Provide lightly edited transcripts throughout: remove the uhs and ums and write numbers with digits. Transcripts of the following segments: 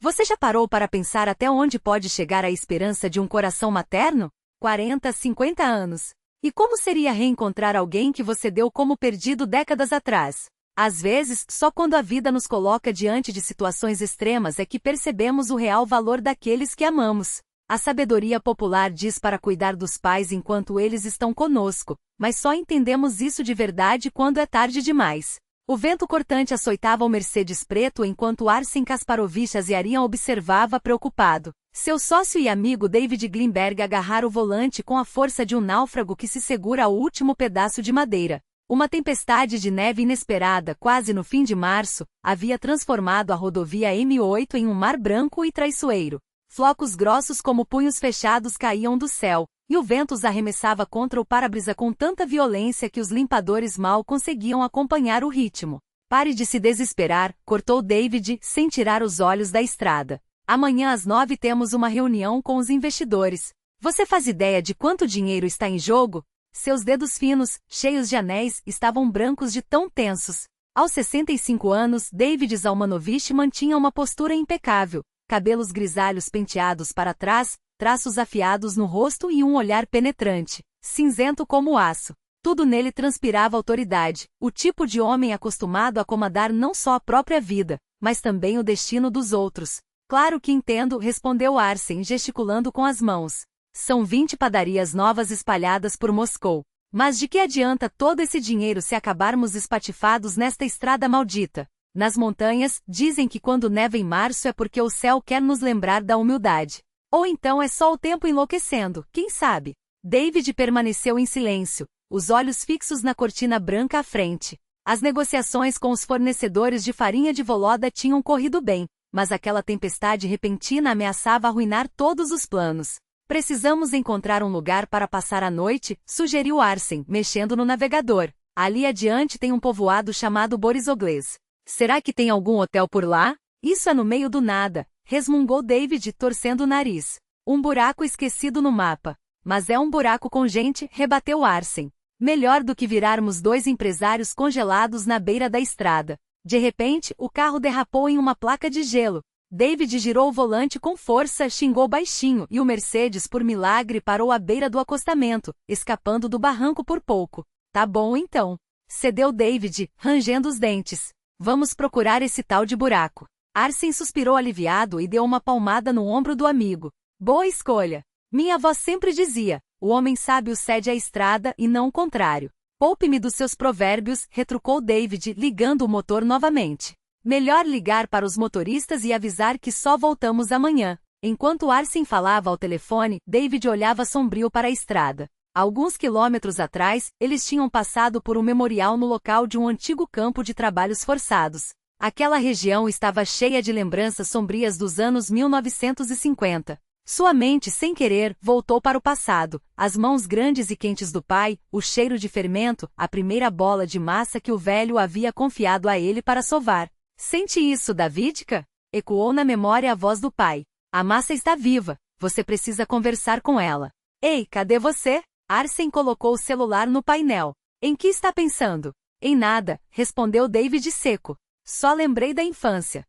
Você já parou para pensar até onde pode chegar a esperança de um coração materno? 40, 50 anos. E como seria reencontrar alguém que você deu como perdido décadas atrás? Às vezes, só quando a vida nos coloca diante de situações extremas é que percebemos o real valor daqueles que amamos. A sabedoria popular diz para cuidar dos pais enquanto eles estão conosco, mas só entendemos isso de verdade quando é tarde demais. O vento cortante açoitava o Mercedes preto enquanto Arsen Kasparovich Aziarian observava preocupado. Seu sócio e amigo David Glimberg agarrara o volante com a força de um náufrago que se segura ao último pedaço de madeira. Uma tempestade de neve inesperada, quase no fim de março, havia transformado a rodovia M8 em um mar branco e traiçoeiro. Flocos grossos como punhos fechados caíam do céu, e o vento os arremessava contra o para-brisa com tanta violência que os limpadores mal conseguiam acompanhar o ritmo. Pare de se desesperar, cortou David, sem tirar os olhos da estrada. Amanhã às 9 temos uma reunião com os investidores. Você faz ideia de quanto dinheiro está em jogo? Seus dedos finos, cheios de anéis, estavam brancos de tão tensos. Aos 65 anos, David Zalmanovich mantinha uma postura impecável, cabelos grisalhos penteados para trás, traços afiados no rosto e um olhar penetrante, cinzento como aço. Tudo nele transpirava autoridade, o tipo de homem acostumado a comandar não só a própria vida, mas também o destino dos outros. Claro que entendo, respondeu Arsen, gesticulando com as mãos. São 20 padarias novas espalhadas por Moscou. Mas de que adianta todo esse dinheiro se acabarmos espatifados nesta estrada maldita? Nas montanhas, dizem que quando neva em março é porque o céu quer nos lembrar da humildade. Ou então é só o tempo enlouquecendo, quem sabe? David permaneceu em silêncio, os olhos fixos na cortina branca à frente. As negociações com os fornecedores de farinha de Voloda tinham corrido bem, mas aquela tempestade repentina ameaçava arruinar todos os planos. Precisamos encontrar um lugar para passar a noite, sugeriu Arsen, mexendo no navegador. Ali adiante tem um povoado chamado Borisogles. Será que tem algum hotel por lá? Isso é no meio do nada, resmungou David, torcendo o nariz. Um buraco esquecido no mapa. Mas é um buraco com gente, rebateu Arsen. Melhor do que virarmos dois empresários congelados na beira da estrada. De repente, o carro derrapou em uma placa de gelo. David girou o volante com força, xingou baixinho e o Mercedes por milagre parou à beira do acostamento, escapando do barranco por pouco. Tá bom então. Cedeu David, rangendo os dentes. Vamos procurar esse tal de buraco. Arsen suspirou aliviado e deu uma palmada no ombro do amigo. Boa escolha. Minha avó sempre dizia, o homem sábio cede à estrada e não o contrário. Poupe-me dos seus provérbios, retrucou David, ligando o motor novamente. Melhor ligar para os motoristas e avisar que só voltamos amanhã. Enquanto Arsen falava ao telefone, David olhava sombrio para a estrada. Alguns quilômetros atrás, eles tinham passado por um memorial no local de um antigo campo de trabalhos forçados. Aquela região estava cheia de lembranças sombrias dos anos 1950. Sua mente, sem querer, voltou para o passado, as mãos grandes e quentes do pai, o cheiro de fermento, a primeira bola de massa que o velho havia confiado a ele para sovar. Sente isso, Davidka? Ecoou na memória a voz do pai. A massa está viva, você precisa conversar com ela. Ei, cadê você? Arsen colocou o celular no painel. Em que está pensando? Em nada, respondeu David seco. Só lembrei da infância.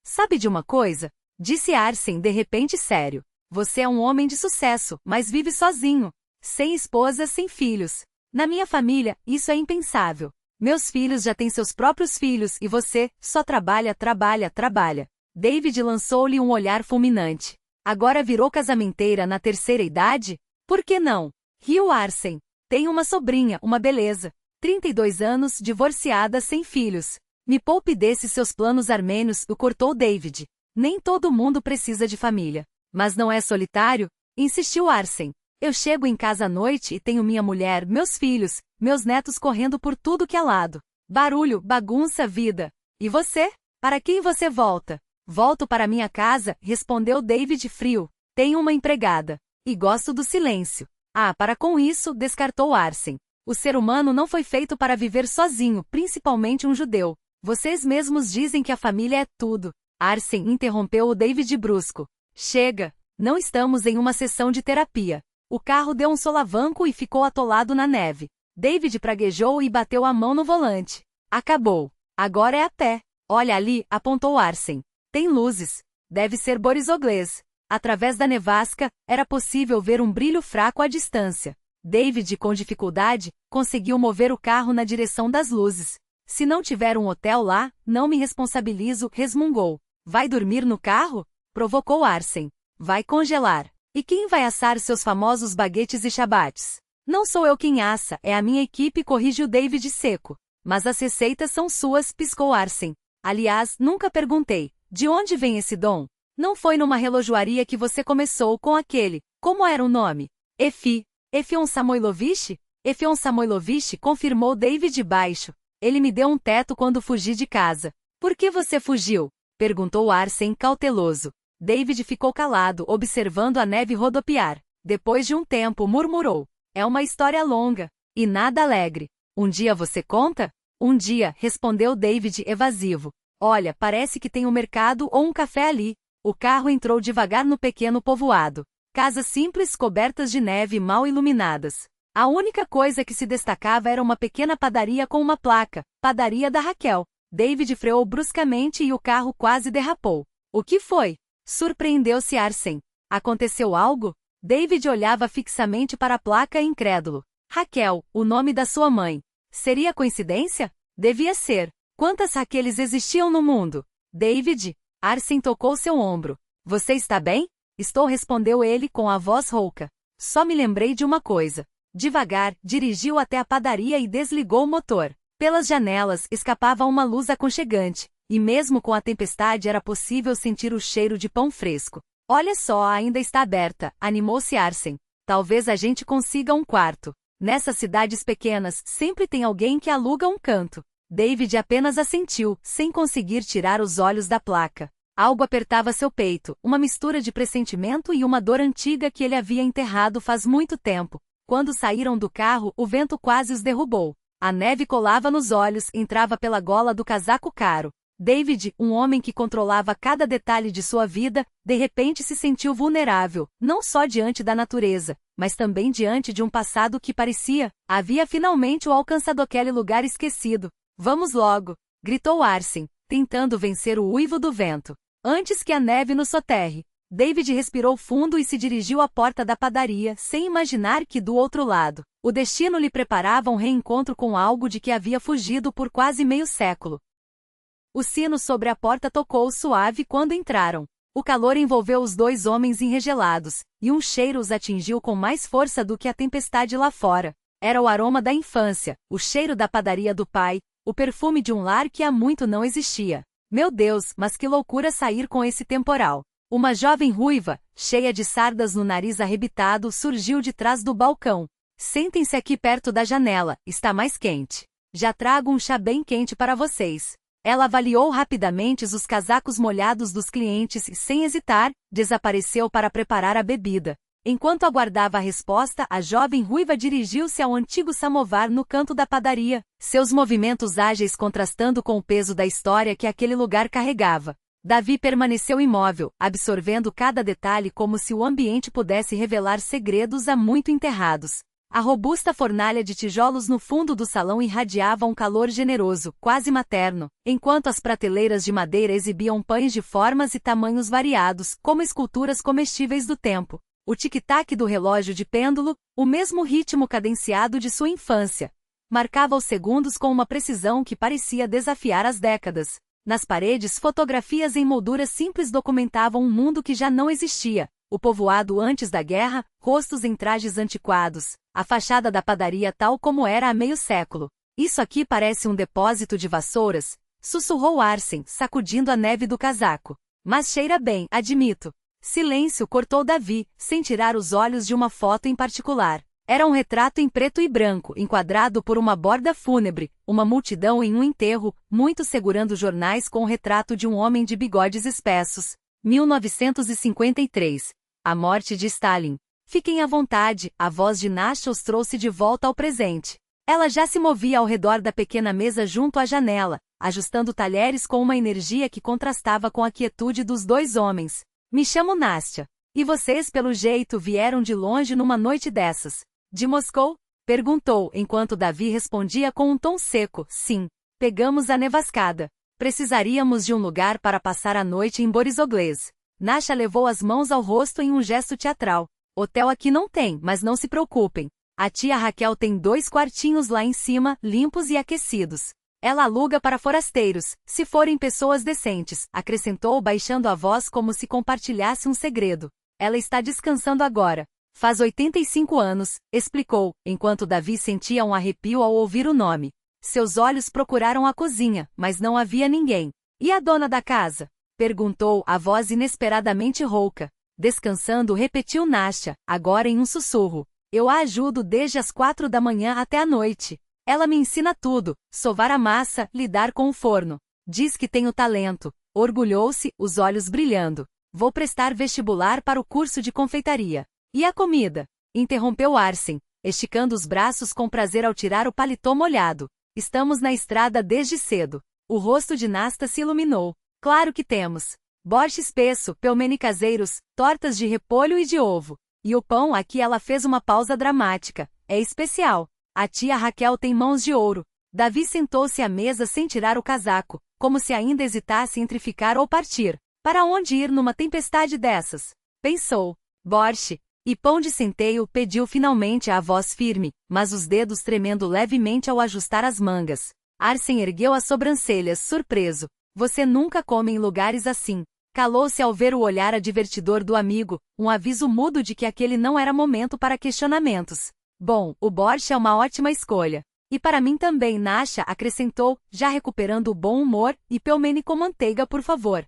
Sabe de uma coisa? Disse Arsen de repente sério. Você é um homem de sucesso, mas vive sozinho. Sem esposa, sem filhos. Na minha família, isso é impensável. Meus filhos já têm seus próprios filhos e você só trabalha, trabalha, trabalha. David lançou-lhe um olhar fulminante. Agora virou casamenteira na terceira idade? Por que não? Riu Arsen. Tenho uma sobrinha, uma beleza. 32 anos, divorciada, sem filhos. Me poupe desses seus planos armênios, o cortou David. Nem todo mundo precisa de família. Mas não é solitário? Insistiu Arsen. Eu chego em casa à noite e tenho minha mulher, meus filhos, meus netos correndo por tudo que é lado. Barulho, bagunça, vida. E você? Para quem você volta? Volto para minha casa, respondeu David frio. Tenho uma empregada. E gosto do silêncio. Ah, para com isso, descartou Arsen. O ser humano não foi feito para viver sozinho, principalmente um judeu. Vocês mesmos dizem que a família é tudo. Arsen interrompeu o David brusco. Chega, não estamos em uma sessão de terapia. O carro deu um solavanco e ficou atolado na neve. David praguejou e bateu a mão no volante. Acabou. Agora é a pé. Olha ali, apontou Arsen. Tem luzes. Deve ser Borisogles. Através da nevasca, era possível ver um brilho fraco à distância. David, com dificuldade, conseguiu mover o carro na direção das luzes. Se não tiver um hotel lá, não me responsabilizo, resmungou. Vai dormir no carro? Provocou Arsène. Vai congelar. E quem vai assar seus famosos baguetes e chabates? Não sou eu quem assa, é a minha equipe, corrigiu David seco. Mas as receitas são suas, piscou Arsène. Aliás, nunca perguntei. De onde vem esse dom? Não foi numa relojoaria que você começou com aquele, como era o nome? Efim Samoilovich? Efim Samoilovich, confirmou David baixo. Ele me deu um teto quando fugi de casa. Por que você fugiu? Perguntou Arsène cauteloso. David ficou calado, observando a neve rodopiar. Depois de um tempo, murmurou. É uma história longa. E nada alegre. Um dia você conta? Um dia, respondeu David evasivo. Olha, parece que tem um mercado ou um café ali. O carro entrou devagar no pequeno povoado. Casas simples cobertas de neve mal iluminadas. A única coisa que se destacava era uma pequena padaria com uma placa, Padaria da Raquel. David freou bruscamente e o carro quase derrapou. O que foi? Surpreendeu-se Arsène. Aconteceu algo? David olhava fixamente para a placa incrédulo. Raquel, o nome da sua mãe. Seria coincidência? Devia ser. Quantas Raqueles existiam no mundo? David? Arsène tocou seu ombro. Você está bem? Estou, respondeu ele com a voz rouca. Só me lembrei de uma coisa. Devagar, dirigiu até a padaria e desligou o motor. Pelas janelas, escapava uma luz aconchegante, e mesmo com a tempestade era possível sentir o cheiro de pão fresco. Olha só, ainda está aberta, animou-se Arsène. Talvez a gente consiga um quarto. Nessas cidades pequenas, sempre tem alguém que aluga um canto. David apenas assentiu, sem conseguir tirar os olhos da placa. Algo apertava seu peito, uma mistura de pressentimento e uma dor antiga que ele havia enterrado faz muito tempo. Quando saíram do carro, o vento quase os derrubou. A neve colava nos olhos, entrava pela gola do casaco caro. David, um homem que controlava cada detalhe de sua vida, de repente se sentiu vulnerável, não só diante da natureza, mas também diante de um passado que parecia, havia finalmente o alcançado aquele lugar esquecido. Vamos logo, gritou Arsène, tentando vencer o uivo do vento. Antes que a neve nos soterre. David respirou fundo e se dirigiu à porta da padaria, sem imaginar que do outro lado, o destino lhe preparava um reencontro com algo de que havia fugido por quase meio século. O sino sobre a porta tocou suave quando entraram. O calor envolveu os dois homens enregelados, e um cheiro os atingiu com mais força do que a tempestade lá fora. Era o aroma da infância, o cheiro da padaria do pai, o perfume de um lar que há muito não existia. Meu Deus, mas que loucura sair com esse temporal. Uma jovem ruiva, cheia de sardas no nariz arrebitado, surgiu de trás do balcão. Sentem-se aqui perto da janela, está mais quente. Já trago um chá bem quente para vocês. Ela avaliou rapidamente os casacos molhados dos clientes e, sem hesitar, desapareceu para preparar a bebida. Enquanto aguardava a resposta, a jovem ruiva dirigiu-se ao antigo samovar no canto da padaria, seus movimentos ágeis contrastando com o peso da história que aquele lugar carregava. Davi permaneceu imóvel, absorvendo cada detalhe como se o ambiente pudesse revelar segredos há muito enterrados. A robusta fornalha de tijolos no fundo do salão irradiava um calor generoso, quase materno, enquanto as prateleiras de madeira exibiam pães de formas e tamanhos variados, como esculturas comestíveis do tempo. O tic-tac do relógio de pêndulo, o mesmo ritmo cadenciado de sua infância, marcava os segundos com uma precisão que parecia desafiar as décadas. Nas paredes, fotografias em molduras simples documentavam um mundo que já não existia. O povoado antes da guerra, rostos em trajes antiquados, a fachada da padaria tal como era há meio século. Isso aqui parece um depósito de vassouras, sussurrou Arsène, sacudindo a neve do casaco. Mas cheira bem, admito. Silêncio, cortou Davi, sem tirar os olhos de uma foto em particular. Era um retrato em preto e branco, enquadrado por uma borda fúnebre, uma multidão em um enterro, muitos segurando jornais com o retrato de um homem de bigodes espessos. 1953. A morte de Stalin. Fiquem à vontade, a voz de Nasha os trouxe de volta ao presente. Ela já se movia ao redor da pequena mesa junto à janela, ajustando talheres com uma energia que contrastava com a quietude dos dois homens. Me chamo Nastya. E vocês, pelo jeito, vieram de longe numa noite dessas. De Moscou? Perguntou, enquanto Davi respondia com um tom seco. Sim. Pegamos a nevascada. Precisaríamos de um lugar para passar a noite em Borisogles. Nasha levou as mãos ao rosto em um gesto teatral. Hotel aqui não tem, mas não se preocupem. A tia Raquel tem 2 quartinhos lá em cima, limpos e aquecidos. Ela aluga para forasteiros, se forem pessoas decentes, acrescentou baixando a voz como se compartilhasse um segredo. Ela está descansando agora. Faz 85 anos, explicou, enquanto Davi sentia um arrepio ao ouvir o nome. Seus olhos procuraram a cozinha, mas não havia ninguém. E a dona da casa? Perguntou, a voz inesperadamente rouca. Descansando, repetiu Nasha, agora em um sussurro. Eu a ajudo desde as 4 da manhã até a noite. Ela me ensina tudo, sovar a massa, lidar com o forno. Diz que tenho talento. Orgulhou-se, os olhos brilhando. Vou prestar vestibular para o curso de confeitaria. E a comida? Interrompeu Arsen, esticando os braços com prazer ao tirar o paletó molhado. Estamos na estrada desde cedo. O rosto de Nasta se iluminou. Claro que temos. Borscht espesso, pelmeni caseiros, tortas de repolho e de ovo. E o pão aqui ela fez uma pausa dramática. É especial. A tia Raquel tem mãos de ouro. Davi sentou-se à mesa sem tirar o casaco, como se ainda hesitasse entre ficar ou partir. Para onde ir numa tempestade dessas? Pensou. Borscht. E pão de centeio, pediu finalmente a voz firme, mas os dedos tremendo levemente ao ajustar as mangas. Arsen ergueu as sobrancelhas, surpreso. Você nunca come em lugares assim. Calou-se ao ver o olhar advertidor do amigo, um aviso mudo de que aquele não era momento para questionamentos. Bom, o borscht é uma ótima escolha. E para mim também, Nasha acrescentou, já recuperando o bom humor, e pelmeni com manteiga, por favor.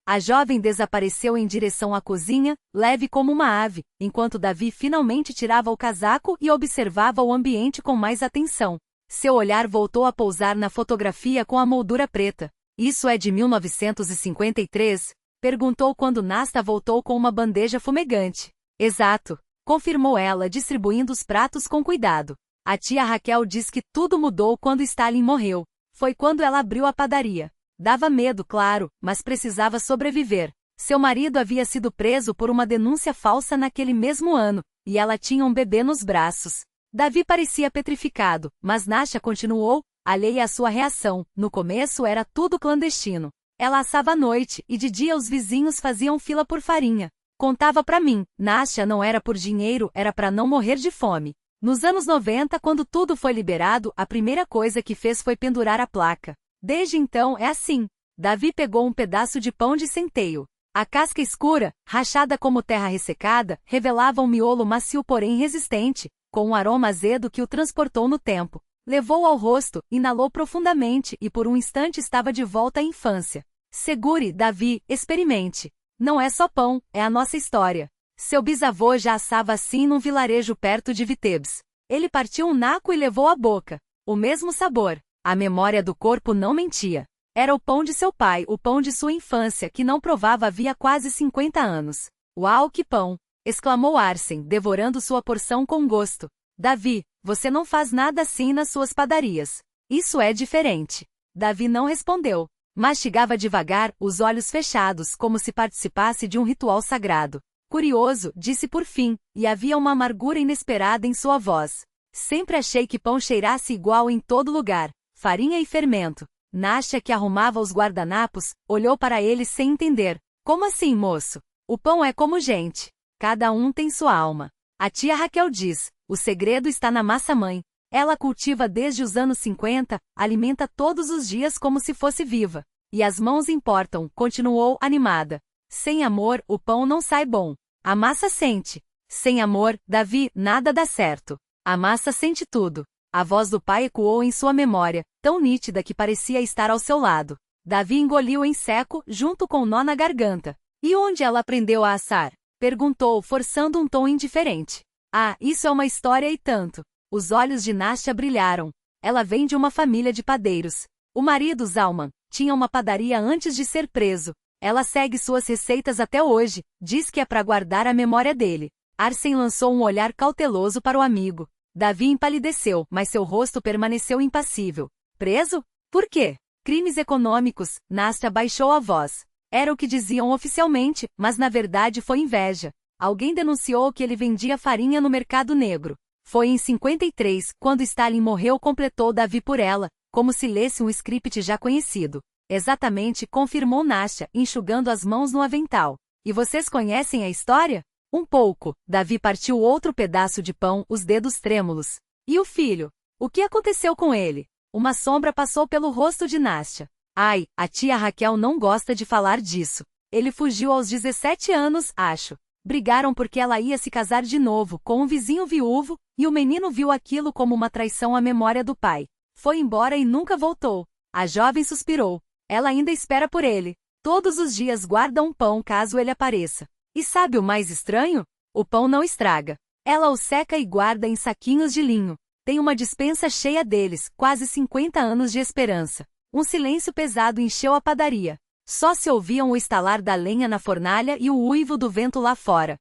A jovem desapareceu em direção à cozinha, leve como uma ave, enquanto Davi finalmente tirava o casaco e observava o ambiente com mais atenção. Seu olhar voltou a pousar na fotografia com a moldura preta. Isso é de 1953? Perguntou quando Nasta voltou com uma bandeja fumegante. Exato, confirmou ela, distribuindo os pratos com cuidado. A tia Raquel diz que tudo mudou quando Stalin morreu. Foi quando ela abriu a padaria. Dava medo, claro, mas precisava sobreviver. Seu marido havia sido preso por uma denúncia falsa naquele mesmo ano, e ela tinha um bebê nos braços. Davi parecia petrificado, mas Nasha continuou, alheia à sua reação. No começo era tudo clandestino. Ela assava à noite, e de dia os vizinhos faziam fila por farinha. Contava pra mim, Nasha não era por dinheiro, era pra não morrer de fome. Nos anos 90, quando tudo foi liberado, a primeira coisa que fez foi pendurar a placa. Desde então é assim. Davi pegou um pedaço de pão de centeio. A casca escura, rachada como terra ressecada, revelava um miolo macio porém resistente, com um aroma azedo que o transportou no tempo. Levou ao rosto, inalou profundamente e por um instante estava de volta à infância. Segure, Davi, experimente. Não é só pão, é a nossa história. Seu bisavô já assava assim num vilarejo perto de Vitebsk. Ele partiu um naco e levou à boca. O mesmo sabor. A memória do corpo não mentia. Era o pão de seu pai, o pão de sua infância, que não provava havia quase 50 anos. Uau, que pão! Exclamou Arsen, devorando sua porção com gosto. Davi, você não faz nada assim nas suas padarias. Isso é diferente. Davi não respondeu. Mastigava devagar, os olhos fechados, como se participasse de um ritual sagrado. Curioso, disse por fim, e havia uma amargura inesperada em sua voz. Sempre achei que pão cheirasse igual em todo lugar. Farinha e fermento. Nasha, que arrumava os guardanapos, olhou para ele sem entender. Como assim, moço? O pão é como gente. Cada um tem sua alma. A tia Raquel diz, o segredo está na massa-mãe. Ela cultiva desde os anos 50, alimenta todos os dias como se fosse viva. E as mãos importam, continuou animada. Sem amor, o pão não sai bom. A massa sente. Sem amor, Davi, nada dá certo. A massa sente tudo. A voz do pai ecoou em sua memória, tão nítida que parecia estar ao seu lado. Davi engoliu em seco, junto com um nó na garganta. E onde ela aprendeu a assar? Perguntou, forçando um tom indiferente. Ah, isso é uma história e tanto. Os olhos de Nasha brilharam. Ela vem de uma família de padeiros. O marido, Zalman, tinha uma padaria antes de ser preso. Ela segue suas receitas até hoje, diz que é para guardar a memória dele. Arsen lançou um olhar cauteloso para o amigo. Davi empalideceu, mas seu rosto permaneceu impassível. Preso? Por quê? Crimes econômicos, Nasha baixou a voz. Era o que diziam oficialmente, mas na verdade foi inveja. Alguém denunciou que ele vendia farinha no mercado negro. Foi em 53, quando Stalin morreu, completou Davi por ela, como se lesse um script já conhecido. Exatamente, confirmou Nasha, enxugando as mãos no avental. E vocês conhecem a história? Um pouco. Davi partiu outro pedaço de pão, os dedos trêmulos. E o filho? O que aconteceu com ele? Uma sombra passou pelo rosto de Nástia. Ai, a tia Raquel não gosta de falar disso. Ele fugiu aos 17 anos, acho. Brigaram porque ela ia se casar de novo com um vizinho viúvo, e o menino viu aquilo como uma traição à memória do pai. Foi embora e nunca voltou. A jovem suspirou. Ela ainda espera por ele. Todos os dias guarda um pão caso ele apareça. E sabe o mais estranho? O pão não estraga. Ela o seca e guarda em saquinhos de linho. Tem uma despensa cheia deles, quase 50 anos de esperança. Um silêncio pesado encheu a padaria. Só se ouviam o estalar da lenha na fornalha e o uivo do vento lá fora.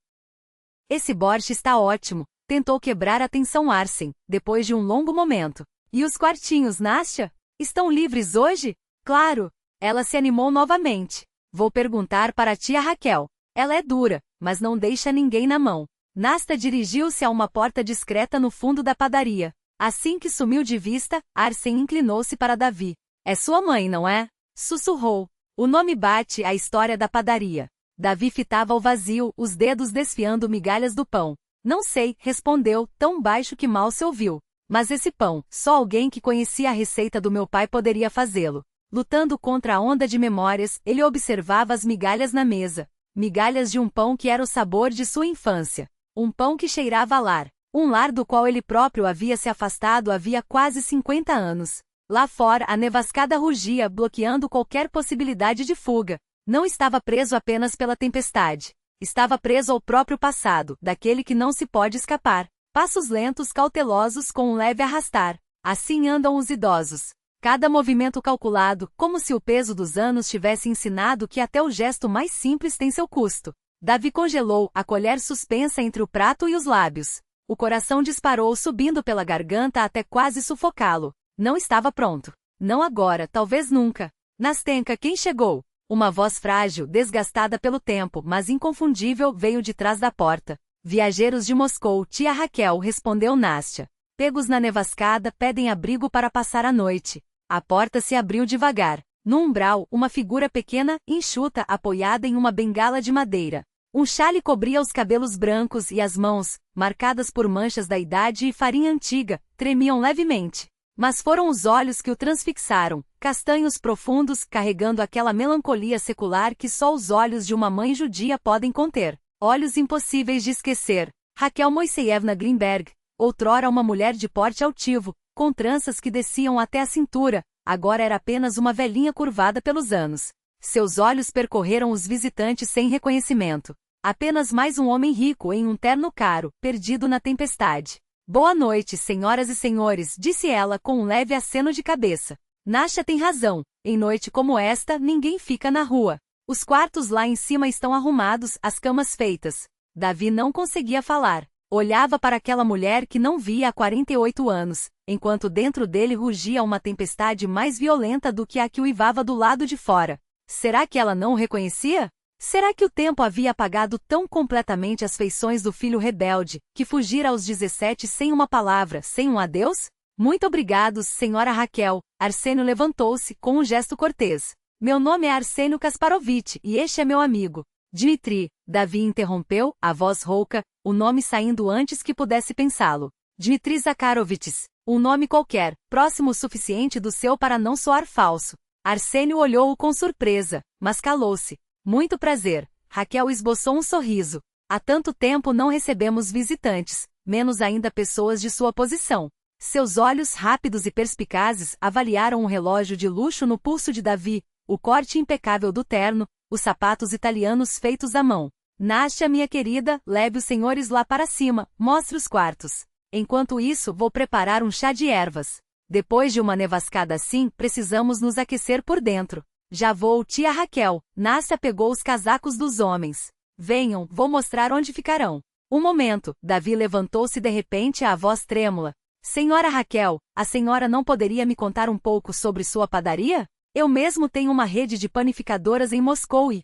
Esse borscht está ótimo, tentou quebrar a tensão Arsen, depois de um longo momento. E os quartinhos, Nástia? Estão livres hoje? Claro. Ela se animou novamente. Vou perguntar para a tia Raquel. Ela é dura, mas não deixa ninguém na mão. Nástia dirigiu-se a uma porta discreta no fundo da padaria. Assim que sumiu de vista, Arsen inclinou-se para Davi. É sua mãe, não é? Sussurrou. O nome bate a história da padaria. Davi fitava o vazio, os dedos desfiando migalhas do pão. Não sei, respondeu, tão baixo que mal se ouviu. Mas esse pão, só alguém que conhecia a receita do meu pai poderia fazê-lo. Lutando contra a onda de memórias, ele observava as migalhas na mesa. Migalhas de um pão que era o sabor de sua infância. Um pão que cheirava a lar. Um lar do qual ele próprio havia se afastado havia quase 50 anos. Lá fora, a nevascada rugia, bloqueando qualquer possibilidade de fuga. Não estava preso apenas pela tempestade. Estava preso ao próprio passado, daquele que não se pode escapar. Passos lentos, cautelosos, com um leve arrastar. Assim andam os idosos. Cada movimento calculado, como se o peso dos anos tivesse ensinado que até o gesto mais simples tem seu custo. Davi congelou, a colher suspensa entre o prato e os lábios. O coração disparou subindo pela garganta até quase sufocá-lo. Não estava pronto. Não agora, talvez nunca. Nastenka, quem chegou? Uma voz frágil, desgastada pelo tempo, mas inconfundível, veio de trás da porta. Viajeros de Moscou, tia Raquel, respondeu Nástia. Pegos na nevascada, pedem abrigo para passar a noite. A porta se abriu devagar. No umbral, uma figura pequena, enxuta, apoiada em uma bengala de madeira. Um xale cobria os cabelos brancos e as mãos, marcadas por manchas da idade e farinha antiga, tremiam levemente. Mas foram os olhos que o transfixaram, castanhos profundos, carregando aquela melancolia secular que só os olhos de uma mãe judia podem conter. Olhos impossíveis de esquecer. Raquel Moiseievna Grinberg, outrora uma mulher de porte altivo, com tranças que desciam até a cintura, agora era apenas uma velhinha curvada pelos anos. Seus olhos percorreram os visitantes sem reconhecimento. Apenas mais um homem rico em um terno caro, perdido na tempestade. Boa noite, senhoras e senhores, disse ela com um leve aceno de cabeça. Nástia tem razão, em noite como esta, ninguém fica na rua. Os quartos lá em cima estão arrumados, as camas feitas. Davi não conseguia falar. Olhava para aquela mulher que não via há 48 anos, enquanto dentro dele rugia uma tempestade mais violenta do que a que uivava do lado de fora. Será que ela não o reconhecia? Será que o tempo havia apagado tão completamente as feições do filho rebelde, que fugira aos 17 sem uma palavra, sem um adeus? Muito obrigado, senhora Raquel. Arsênio levantou-se, com um gesto cortês. Meu nome é Arsênio Kasparovitch, e este é meu amigo. Dmitri, Davi interrompeu, a voz rouca, o nome saindo antes que pudesse pensá-lo. Dmitri Zakharovitch, um nome qualquer, próximo o suficiente do seu para não soar falso. Arsênio olhou-o com surpresa, mas calou-se. Muito prazer. Raquel esboçou um sorriso. Há tanto tempo não recebemos visitantes, menos ainda pessoas de sua posição. Seus olhos rápidos e perspicazes avaliaram um relógio de luxo no pulso de Davi, o corte impecável do terno, os sapatos italianos feitos à mão. Nástia, minha querida, leve os senhores lá para cima, mostre os quartos. Enquanto isso, vou preparar um chá de ervas. Depois de uma nevascada assim, precisamos nos aquecer por dentro. Já vou, tia Raquel. Nástia pegou os casacos dos homens. Venham, vou mostrar onde ficarão. Um momento, Davi levantou-se de repente a voz trêmula. Senhora Raquel, a senhora não poderia me contar um pouco sobre sua padaria? Eu mesmo tenho uma rede de panificadoras em Moscou e...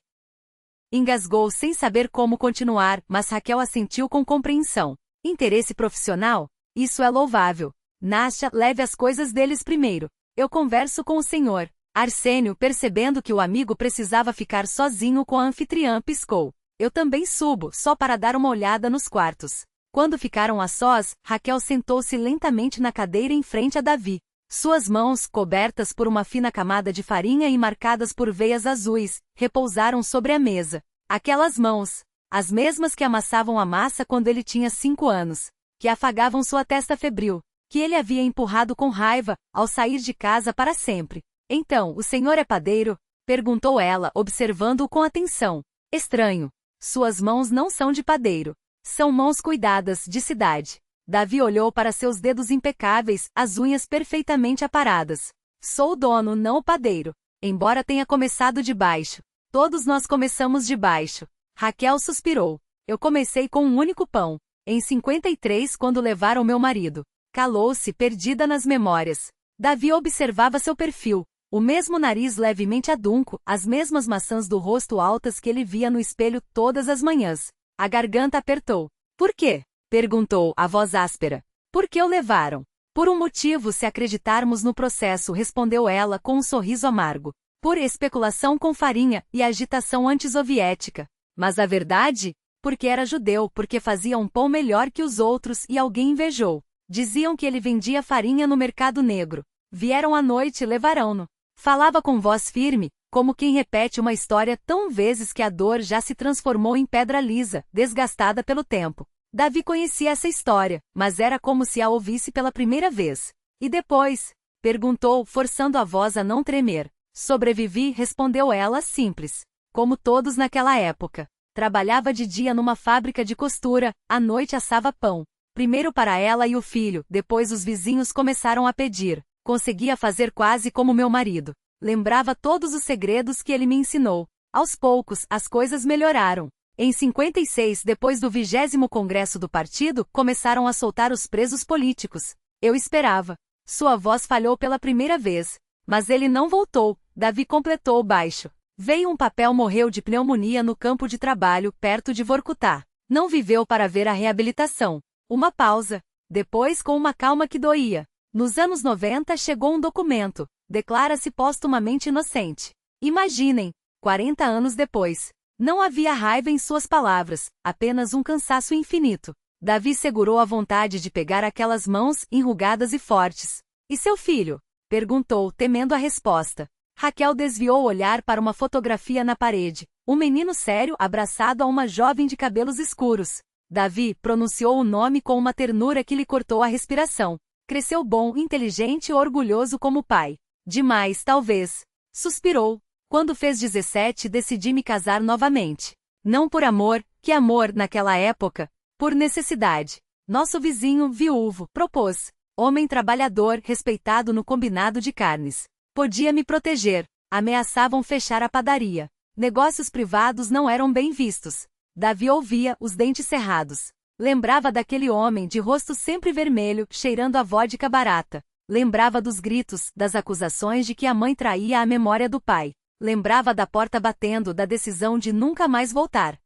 Engasgou sem saber como continuar, mas Raquel assentiu com compreensão. Interesse profissional? Isso é louvável. Nástia, leve as coisas deles primeiro. Eu converso com o senhor. Arsênio, percebendo que o amigo precisava ficar sozinho com a anfitriã, piscou. Eu também subo, só para dar uma olhada nos quartos. Quando ficaram a sós, Raquel sentou-se lentamente na cadeira em frente a Davi. Suas mãos, cobertas por uma fina camada de farinha e marcadas por veias azuis, repousaram sobre a mesa. Aquelas mãos, as mesmas que amassavam a massa quando ele tinha 5 anos, que afagavam sua testa febril, que ele havia empurrado com raiva, ao sair de casa para sempre. Então, o senhor é padeiro? Perguntou ela, observando-o com atenção. Estranho. Suas mãos não são de padeiro. São mãos cuidadas, de cidade. Davi olhou para seus dedos impecáveis, as unhas perfeitamente aparadas. Sou o dono, não o padeiro. Embora tenha começado de baixo. Todos nós começamos de baixo. Raquel suspirou. Eu comecei com um único pão. Em 53, quando levaram meu marido. Calou-se, perdida nas memórias. Davi observava seu perfil. O mesmo nariz levemente adunco, as mesmas maçãs do rosto altas que ele via no espelho todas as manhãs. A garganta apertou. Por quê? Perguntou, a voz áspera. Por que o levaram? Por um motivo, se acreditarmos no processo, respondeu ela com um sorriso amargo. Por especulação com farinha e agitação antissoviética. Mas a verdade? Porque era judeu, porque fazia um pão melhor que os outros e alguém invejou. Diziam que ele vendia farinha no mercado negro. Vieram à noite e levarão-no. Falava com voz firme, como quem repete uma história tão vezes que a dor já se transformou em pedra lisa, desgastada pelo tempo. Davi conhecia essa história, mas era como se a ouvisse pela primeira vez. E depois? Perguntou, forçando a voz a não tremer. Sobrevivi, respondeu ela, simples. Como todos naquela época. Trabalhava de dia numa fábrica de costura, à noite assava pão. Primeiro para ela e o filho, depois os vizinhos começaram a pedir. Conseguia fazer quase como meu marido. Lembrava todos os segredos que ele me ensinou. Aos poucos, as coisas melhoraram. Em 56, depois do 20º Congresso do Partido, começaram a soltar os presos políticos. Eu esperava. Sua voz falhou pela primeira vez. Mas ele não voltou, Davi completou baixo. Veio um papel, morreu de pneumonia no campo de trabalho, perto de Vorkutá. Não viveu para ver a reabilitação. Uma pausa. Depois, com uma calma que doía. Nos anos 90 chegou um documento. Declara-se póstumamente inocente. Imaginem, 40 anos depois. Não havia raiva em suas palavras, apenas um cansaço infinito. Davi segurou a vontade de pegar aquelas mãos, enrugadas e fortes. E seu filho? Perguntou, temendo a resposta. Raquel desviou o olhar para uma fotografia na parede. Um menino sério abraçado a uma jovem de cabelos escuros. Davi pronunciou o nome com uma ternura que lhe cortou a respiração. Cresceu bom, inteligente e orgulhoso como pai. Demais, talvez. Suspirou. Quando fez 17, decidi me casar novamente. Não por amor, que amor naquela época, por necessidade. Nosso vizinho, viúvo, propôs. Homem trabalhador, respeitado no combinado de carnes. Podia me proteger. Ameaçavam fechar a padaria. Negócios privados não eram bem vistos. Davi ouvia, os dentes cerrados. Lembrava daquele homem de rosto sempre vermelho, cheirando a vodka barata. Lembrava dos gritos, das acusações de que a mãe traía a memória do pai. Lembrava da porta batendo, da decisão de nunca mais voltar.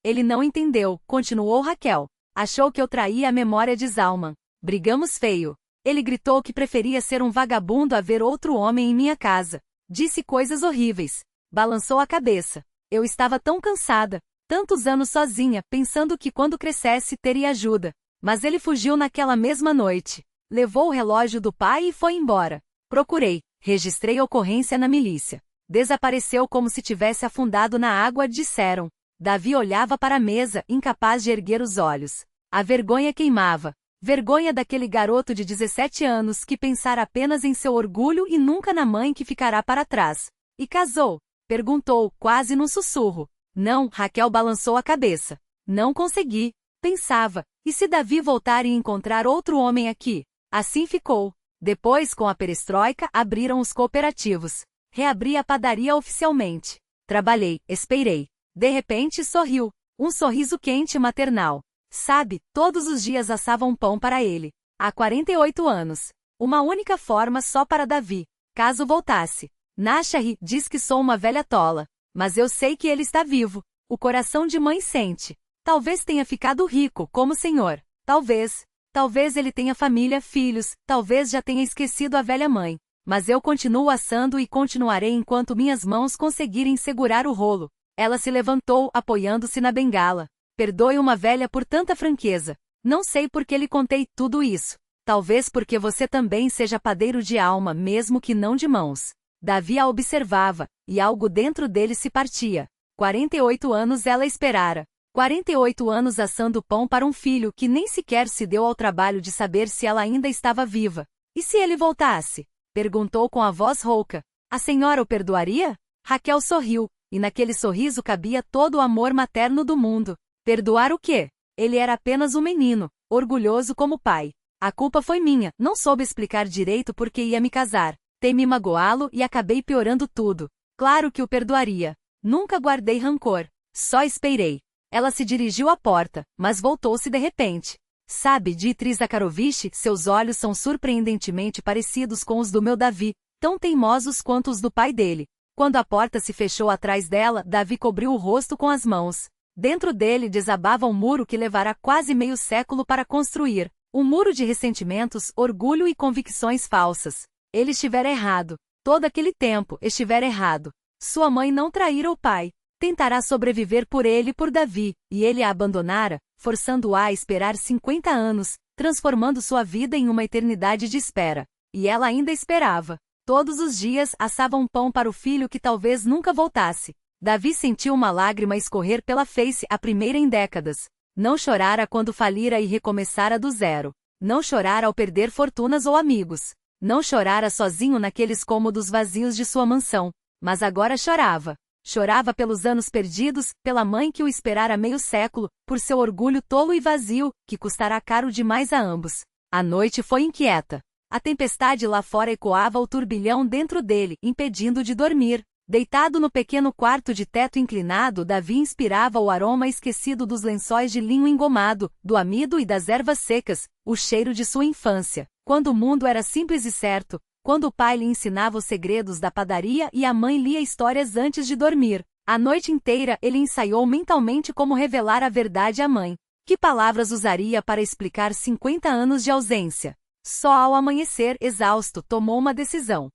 Ele não entendeu, continuou Raquel. Achou que eu traía a memória de Zalman. Brigamos feio. Ele gritou que preferia ser um vagabundo a ver outro homem em minha casa. Disse coisas horríveis. Balançou a cabeça. Eu estava tão cansada. Tantos anos sozinha, pensando que quando crescesse teria ajuda. Mas ele fugiu naquela mesma noite. Levou o relógio do pai e foi embora. Procurei. Registrei ocorrência na milícia. Desapareceu como se tivesse afundado na água, disseram. Davi olhava para a mesa, incapaz de erguer os olhos. A vergonha queimava. Vergonha daquele garoto de 17 anos que pensara apenas em seu orgulho e nunca na mãe que ficará para trás. E casou? Perguntou, quase num sussurro. Não, Raquel balançou a cabeça. Não consegui. Pensava, e se Davi voltar e encontrar outro homem aqui? Assim ficou. Depois, com a perestroika, abriram os cooperativos. Reabri a padaria oficialmente. Trabalhei, esperei. De repente sorriu. Um sorriso quente e maternal. Sabe, todos os dias assava um pão para ele. Há 48 anos. Uma única forma só para Davi. Caso voltasse. Nashari diz que sou uma velha tola. Mas eu sei que ele está vivo. O coração de mãe sente. Talvez tenha ficado rico, como o senhor. Talvez. Talvez ele tenha família, filhos. Talvez já tenha esquecido a velha mãe. Mas eu continuo assando e continuarei enquanto minhas mãos conseguirem segurar o rolo. Ela se levantou, apoiando-se na bengala. Perdoe uma velha por tanta franqueza. Não sei por que lhe contei tudo isso. Talvez porque você também seja padeiro de alma, mesmo que não de mãos. Davi a observava, e algo dentro dele se partia. 48 anos ela esperara. 48 anos assando pão para um filho que nem sequer se deu ao trabalho de saber se ela ainda estava viva. E se ele voltasse? Perguntou com a voz rouca. A senhora o perdoaria? Raquel sorriu, e naquele sorriso cabia todo o amor materno do mundo. Perdoar o quê? Ele era apenas um menino, orgulhoso como pai. A culpa foi minha, não soube explicar direito por que ia me casar. Temi magoá-lo e acabei piorando tudo. Claro que o perdoaria. Nunca guardei rancor. Só esperei. Ela se dirigiu à porta, mas voltou-se de repente. Sabe, Dmitry Zakharovich, seus olhos são surpreendentemente parecidos com os do meu Davi, tão teimosos quanto os do pai dele. Quando a porta se fechou atrás dela, Davi cobriu o rosto com as mãos. Dentro dele desabava um muro que levará quase meio século para construir. Um muro de ressentimentos, orgulho e convicções falsas. Ele estivera errado. Todo aquele tempo, estivera errado. Sua mãe não traíra o pai. Tentará sobreviver por ele e por Davi, e ele a abandonara, forçando-a a esperar 50 anos, transformando sua vida em uma eternidade de espera. E ela ainda esperava. Todos os dias assava um pão para o filho que talvez nunca voltasse. Davi sentiu uma lágrima escorrer pela face, a primeira em décadas. Não chorara quando falira e recomeçara do zero. Não chorara ao perder fortunas ou amigos. Não chorara sozinho naqueles cômodos vazios de sua mansão. Mas agora chorava. Chorava pelos anos perdidos, pela mãe que o esperara meio século, por seu orgulho tolo e vazio, que custará caro demais a ambos. A noite foi inquieta. A tempestade lá fora ecoava o turbilhão dentro dele, impedindo de dormir. Deitado no pequeno quarto de teto inclinado, Davi inspirava o aroma esquecido dos lençóis de linho engomado, do amido e das ervas secas, o cheiro de sua infância, quando o mundo era simples e certo, quando o pai lhe ensinava os segredos da padaria e a mãe lia histórias antes de dormir. A noite inteira ele ensaiou mentalmente como revelar a verdade à mãe. Que palavras usaria para explicar 50 anos de ausência? Só ao amanhecer, exausto, tomou uma decisão.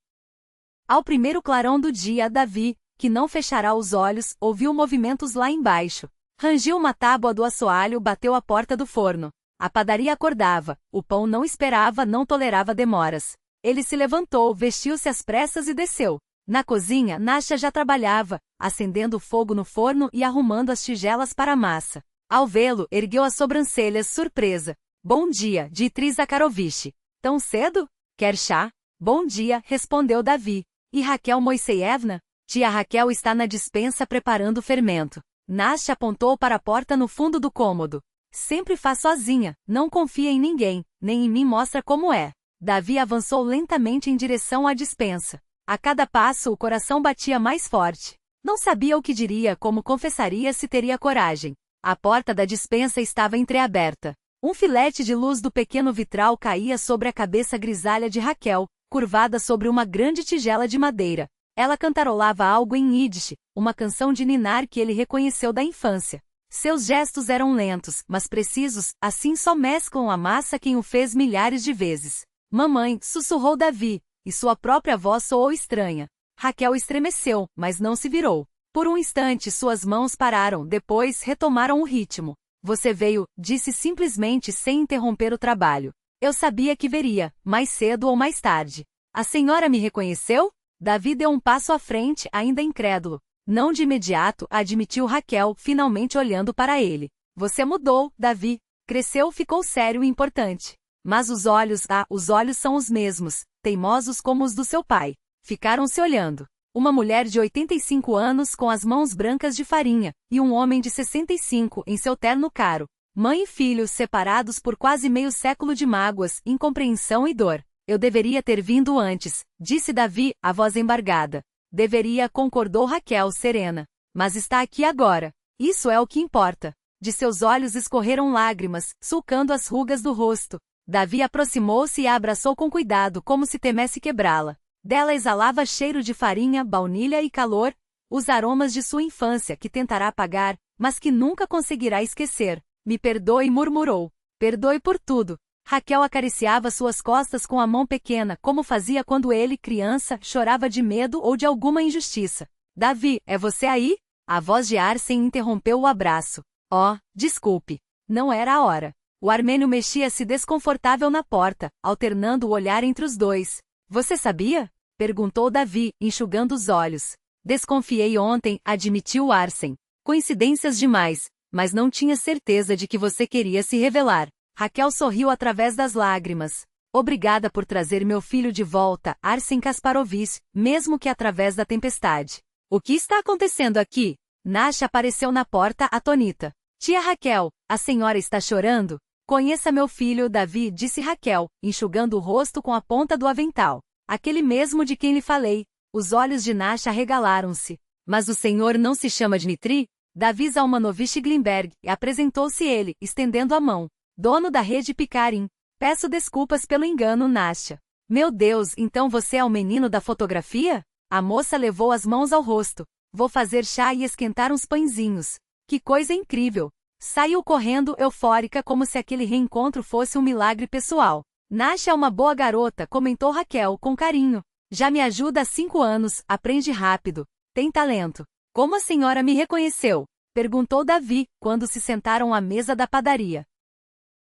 Ao primeiro clarão do dia, Davi, que não fechará os olhos, ouviu movimentos lá embaixo. Rangiu uma tábua do assoalho, bateu a porta do forno. A padaria acordava, o pão não esperava, não tolerava demoras. Ele se levantou, vestiu-se às pressas e desceu. Na cozinha, Nasha já trabalhava, acendendo fogo no forno e arrumando as tigelas para a massa. Ao vê-lo, ergueu as sobrancelhas, surpresa. Bom dia, Dmitry Zakharovich. Tão cedo? Quer chá? Bom dia, respondeu Davi. E Raquel Moiseyevna? Tia Raquel está na despensa preparando o fermento. Nasha apontou para a porta no fundo do cômodo. Sempre faz sozinha, não confia em ninguém, nem em mim, mostra como é. Davi avançou lentamente em direção à despensa. A cada passo o coração batia mais forte. Não sabia o que diria, como confessaria, se teria coragem. A porta da despensa estava entreaberta. Um filete de luz do pequeno vitral caía sobre a cabeça grisalha de Raquel, curvada sobre uma grande tigela de madeira. Ela cantarolava algo em Yiddish, uma canção de ninar que ele reconheceu da infância. Seus gestos eram lentos, mas precisos, assim só mesclam a massa quem o fez milhares de vezes. Mamãe, sussurrou Davi, e sua própria voz soou estranha. Raquel estremeceu, mas não se virou. Por um instante suas mãos pararam, depois retomaram o ritmo. Você veio, disse simplesmente sem interromper o trabalho. Eu sabia que veria, mais cedo ou mais tarde. A senhora me reconheceu? Davi deu um passo à frente, ainda incrédulo. Não de imediato, admitiu Raquel, finalmente olhando para ele. Você mudou, Davi. Cresceu, ficou sério e importante. Mas os olhos são os mesmos, teimosos como os do seu pai. Ficaram se olhando. Uma mulher de 85 anos com as mãos brancas de farinha, e um homem de 65 em seu terno caro. Mãe e filhos separados por quase meio século de mágoas, incompreensão e dor. Eu deveria ter vindo antes, disse Davi, a voz embargada. Deveria, concordou Raquel, serena. Mas está aqui agora. Isso é o que importa. De seus olhos escorreram lágrimas, sulcando as rugas do rosto. Davi aproximou-se e a abraçou com cuidado, como se temesse quebrá-la. Dela exalava cheiro de farinha, baunilha e calor, os aromas de sua infância que tentará apagar, mas que nunca conseguirá esquecer. Me perdoe, murmurou. Perdoe por tudo. Raquel acariciava suas costas com a mão pequena, como fazia quando ele, criança, chorava de medo ou de alguma injustiça. Davi, é você aí? A voz de Arsen interrompeu o abraço. Oh, desculpe. Não era a hora. O armênio mexia-se desconfortável na porta, alternando o olhar entre os dois. Você sabia? Perguntou Davi, enxugando os olhos. Desconfiei ontem, admitiu Arsen. Coincidências demais, mas não tinha certeza de que você queria se revelar. Raquel sorriu através das lágrimas. Obrigada por trazer meu filho de volta, Arsen Kasparovich, mesmo que através da tempestade. O que está acontecendo aqui? Nasha apareceu na porta atônita. Tia Raquel, a senhora está chorando? Conheça meu filho, Davi, disse Raquel, enxugando o rosto com a ponta do avental. Aquele mesmo de quem lhe falei. Os olhos de Nasha regalaram-se. Mas o senhor não se chama Dmitri? Davi Zalmanovich Glimberg, apresentou-se ele, estendendo a mão. Dono da rede Picarin. Peço desculpas pelo engano, Nasha. Meu Deus, então você é o menino da fotografia? A moça levou as mãos ao rosto. Vou fazer chá e esquentar uns pãezinhos. Que coisa incrível! Saiu correndo, eufórica, como se aquele reencontro fosse um milagre pessoal. Nasha é uma boa garota, comentou Raquel, com carinho. Já me ajuda há 5 anos, aprende rápido. Tem talento. Como a senhora me reconheceu? Perguntou Davi, quando se sentaram à mesa da padaria.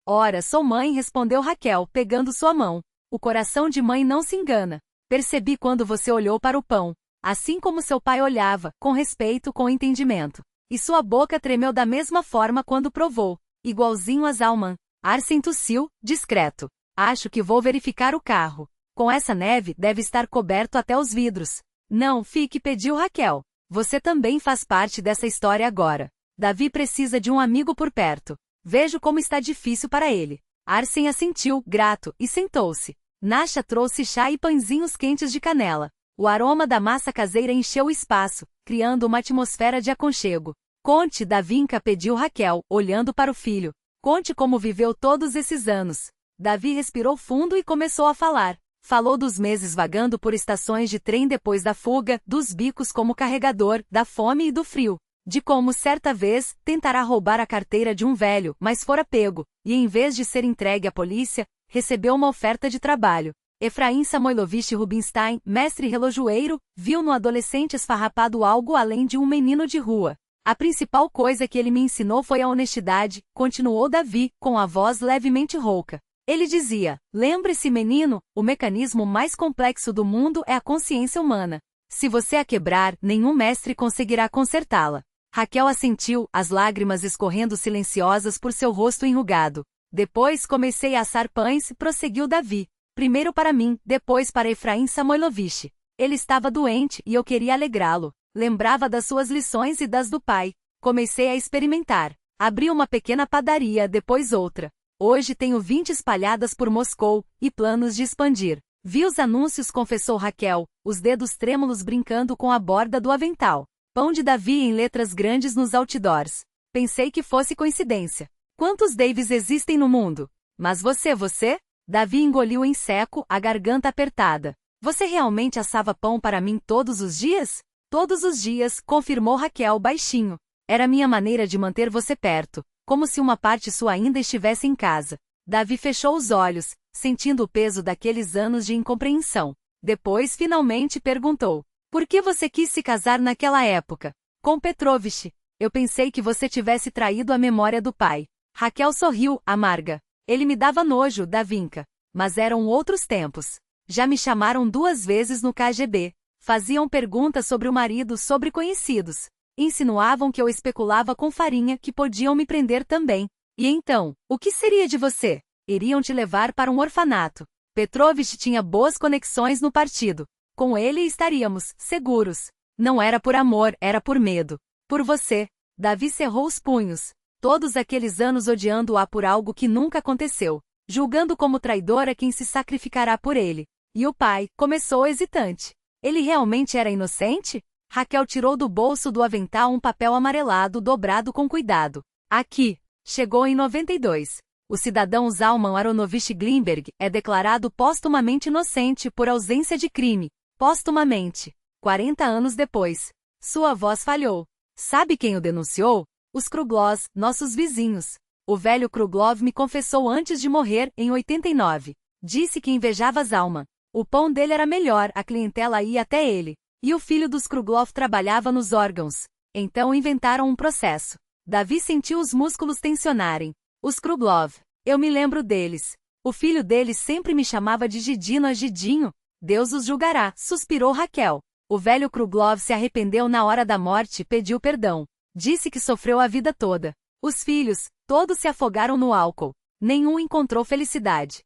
Ora, sou mãe, respondeu Raquel, pegando sua mão. O coração de mãe não se engana. Percebi quando você olhou para o pão. Assim como seu pai olhava, com respeito, com entendimento. E sua boca tremeu da mesma forma quando provou. Igualzinho a Zalman. Arsen tossiu, discreto. Acho que vou verificar o carro. Com essa neve, deve estar coberto até os vidros. Não, fique, pediu Raquel. Você também faz parte dessa história agora. Davi precisa de um amigo por perto. Vejo como está difícil para ele. Arsen assentiu, grato, e sentou-se. Nasha trouxe chá e pãezinhos quentes de canela. O aroma da massa caseira encheu o espaço, criando uma atmosfera de aconchego. Conte, Davinka, pediu Raquel, olhando para o filho. Conte como viveu todos esses anos. Davi respirou fundo e começou a falar. Falou dos meses vagando por estações de trem depois da fuga, dos bicos como carregador, da fome e do frio. De como, certa vez, tentará roubar a carteira de um velho, mas fora pego, e em vez de ser entregue à polícia, recebeu uma oferta de trabalho. Efraim Samoilovich Rubinstein, mestre relojoeiro, viu no adolescente esfarrapado algo além de um menino de rua. A principal coisa que ele me ensinou foi a honestidade, continuou Davi, com a voz levemente rouca. Ele dizia, lembre-se, menino, o mecanismo mais complexo do mundo é a consciência humana. Se você a quebrar, nenhum mestre conseguirá consertá-la. Raquel assentiu, as lágrimas escorrendo silenciosas por seu rosto enrugado. Depois comecei a assar pães, prosseguiu Davi. Primeiro para mim, depois para Efraim Samoilovich. Ele estava doente e eu queria alegrá-lo. Lembrava das suas lições e das do pai. Comecei a experimentar. Abri uma pequena padaria, depois outra. Hoje tenho 20 espalhadas por Moscou, e planos de expandir. Vi os anúncios, confessou Raquel, os dedos trêmulos brincando com a borda do avental. Pão de Davi em letras grandes nos outdoors. Pensei que fosse coincidência. Quantos Davis existem no mundo? Mas você? Davi engoliu em seco, a garganta apertada. Você realmente assava pão para mim todos os dias? Todos os dias, confirmou Raquel baixinho. Era minha maneira de manter você perto, como se uma parte sua ainda estivesse em casa. Davi fechou os olhos, sentindo o peso daqueles anos de incompreensão. Depois, finalmente, perguntou. Por que você quis se casar naquela época? Com Petrovich. Eu pensei que você tivesse traído a memória do pai. Raquel sorriu, amarga. Ele me dava nojo, Davinka. Mas eram outros tempos. Já me chamaram 2 vezes no KGB. Faziam perguntas sobre o marido, sobre conhecidos. Insinuavam que eu especulava com farinha, que podiam me prender também. E então, o que seria de você? Iriam te levar para um orfanato. Petrovich tinha boas conexões no partido. Com ele estaríamos seguros. Não era por amor, era por medo. Por você. Davi cerrou os punhos. Todos aqueles anos odiando-a por algo que nunca aconteceu. Julgando como traidora quem se sacrificará por ele. E o pai, começou hesitante. Ele realmente era inocente? Raquel tirou do bolso do avental um papel amarelado dobrado com cuidado. Aqui. Chegou em 92. O cidadão Zalman Aronovich Glimberg é declarado póstumamente inocente por ausência de crime. Póstumamente. 40 anos depois. Sua voz falhou. Sabe quem o denunciou? Os Kruglows, nossos vizinhos. O velho Kruglov me confessou antes de morrer, em 89. Disse que invejava Zalman. O pão dele era melhor, a clientela ia até ele. E o filho dos Kruglov trabalhava nos órgãos. Então inventaram um processo. Davi sentiu os músculos tensionarem. Os Kruglov. Eu me lembro deles. O filho deles sempre me chamava de Gidino a Gidinho. Deus os julgará, suspirou Raquel. O velho Kruglov se arrependeu na hora da morte e pediu perdão. Disse que sofreu a vida toda. Os filhos, todos se afogaram no álcool. Nenhum encontrou felicidade.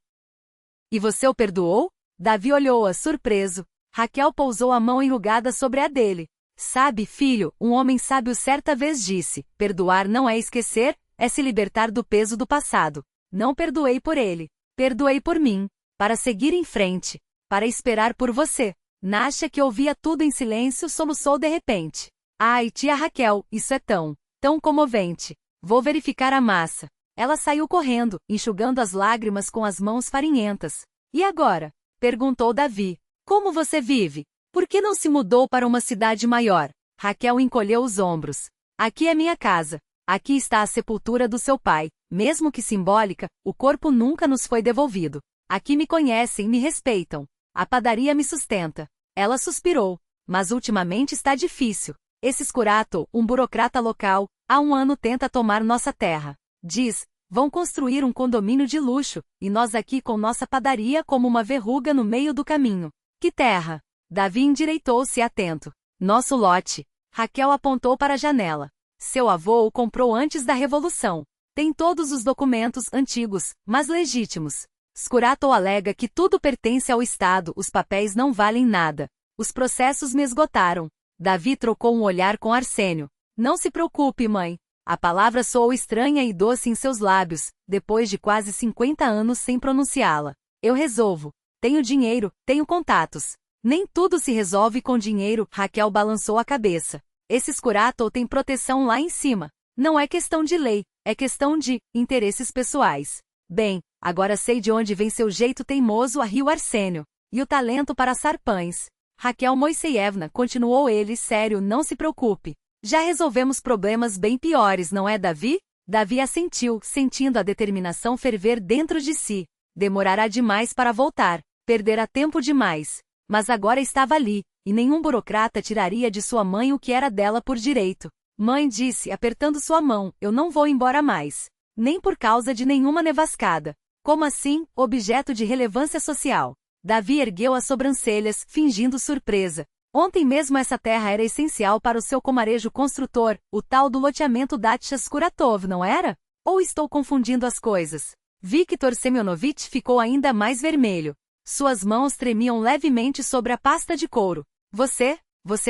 E você o perdoou? Davi olhou-a surpreso. Raquel pousou a mão enrugada sobre a dele. Sabe, filho, um homem sábio certa vez disse, perdoar não é esquecer, é se libertar do peso do passado. Não perdoei por ele. Perdoei por mim. Para seguir em frente. Para esperar por você. Nasha, que ouvia tudo em silêncio, soluçou de repente. Ai, tia Raquel, isso é tão comovente. Vou verificar a massa. Ela saiu correndo, enxugando as lágrimas com as mãos farinhentas. E agora? Perguntou Davi. Como você vive? Por que não se mudou para uma cidade maior? Raquel encolheu os ombros. Aqui é minha casa. Aqui está a sepultura do seu pai. Mesmo que simbólica, o corpo nunca nos foi devolvido. Aqui me conhecem, me respeitam. A padaria me sustenta. Ela suspirou. Mas ultimamente está difícil. Esse Scurato, um burocrata local, há um ano tenta tomar nossa terra. Diz, vão construir um condomínio de luxo, e nós aqui com nossa padaria como uma verruga no meio do caminho. Que terra? Davi endireitou-se atento. Nosso lote. Raquel apontou para a janela. Seu avô o comprou antes da Revolução. Tem todos os documentos antigos, mas legítimos. Scurato alega que tudo pertence ao Estado, os papéis não valem nada. Os processos me esgotaram. Davi trocou um olhar com Arsênio. Não se preocupe, mãe. A palavra soou estranha e doce em seus lábios, depois de quase 50 anos sem pronunciá-la. Eu resolvo. Tenho dinheiro, tenho contatos. Nem tudo se resolve com dinheiro, Raquel balançou a cabeça. Esse Scurato tem proteção lá em cima. Não é questão de lei, é questão de interesses pessoais. Bem, agora sei de onde vem seu jeito teimoso, riu Arsênio. E o talento para assar pães. Raquel Moiseievna, continuou ele, sério, não se preocupe. Já resolvemos problemas bem piores, não é, Davi? Davi assentiu, sentindo a determinação ferver dentro de si. Demorará demais para voltar. Perderá tempo demais. Mas agora estava ali, e nenhum burocrata tiraria de sua mãe o que era dela por direito. Mãe disse, apertando sua mão, eu não vou embora mais. Nem por causa de nenhuma nevascada. Como assim, objeto de relevância social? Davi ergueu as sobrancelhas, fingindo surpresa. Ontem mesmo essa terra era essencial para o seu comarejo construtor, o tal do loteamento Datsha Skuratov, não era? Ou estou confundindo as coisas? Viktor Semyonovich ficou ainda mais vermelho. Suas mãos tremiam levemente sobre a pasta de couro. Você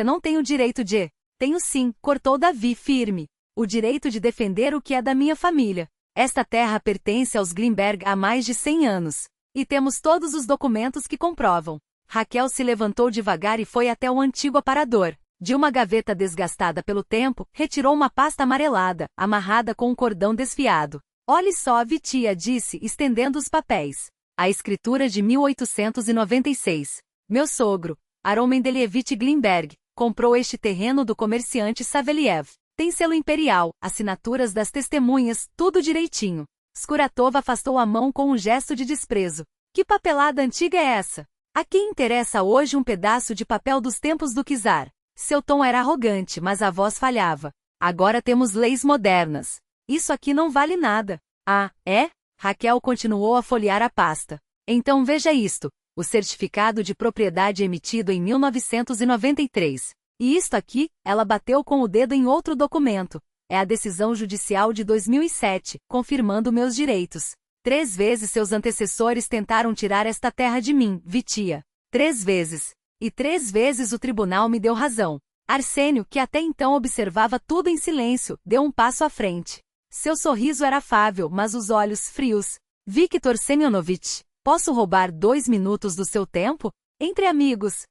não tem o direito de... Tenho sim, cortou Davi firme. O direito de defender o que é da minha família. Esta terra pertence aos Glimberg há mais de 100 anos. E temos todos os documentos que comprovam. Raquel se levantou devagar e foi até o antigo aparador. De uma gaveta desgastada pelo tempo, retirou uma pasta amarelada, amarrada com um cordão desfiado. Olhe só, Vitia disse, estendendo os papéis. A escritura de 1896. Meu sogro, Aron Mendeleevich Glimberg, comprou este terreno do comerciante Saveliev. Tem selo imperial, assinaturas das testemunhas, tudo direitinho. Skuratov afastou a mão com um gesto de desprezo. Que papelada antiga é essa? A quem interessa hoje um pedaço de papel dos tempos do czar? Seu tom era arrogante, mas a voz falhava. Agora temos leis modernas. Isso aqui não vale nada. Ah, é? Raquel continuou a folhear a pasta. Então veja isto. O certificado de propriedade emitido em 1993. E isto aqui, ela bateu com o dedo em outro documento. É a decisão judicial de 2007, confirmando meus direitos. 3 vezes seus antecessores tentaram tirar esta terra de mim, Vitia. 3 vezes. E 3 vezes o tribunal me deu razão. Arsênio, que até então observava tudo em silêncio, deu um passo à frente. Seu sorriso era afável, mas os olhos frios. Viktor Semyonovich, posso roubar 2 minutos do seu tempo? Entre amigos.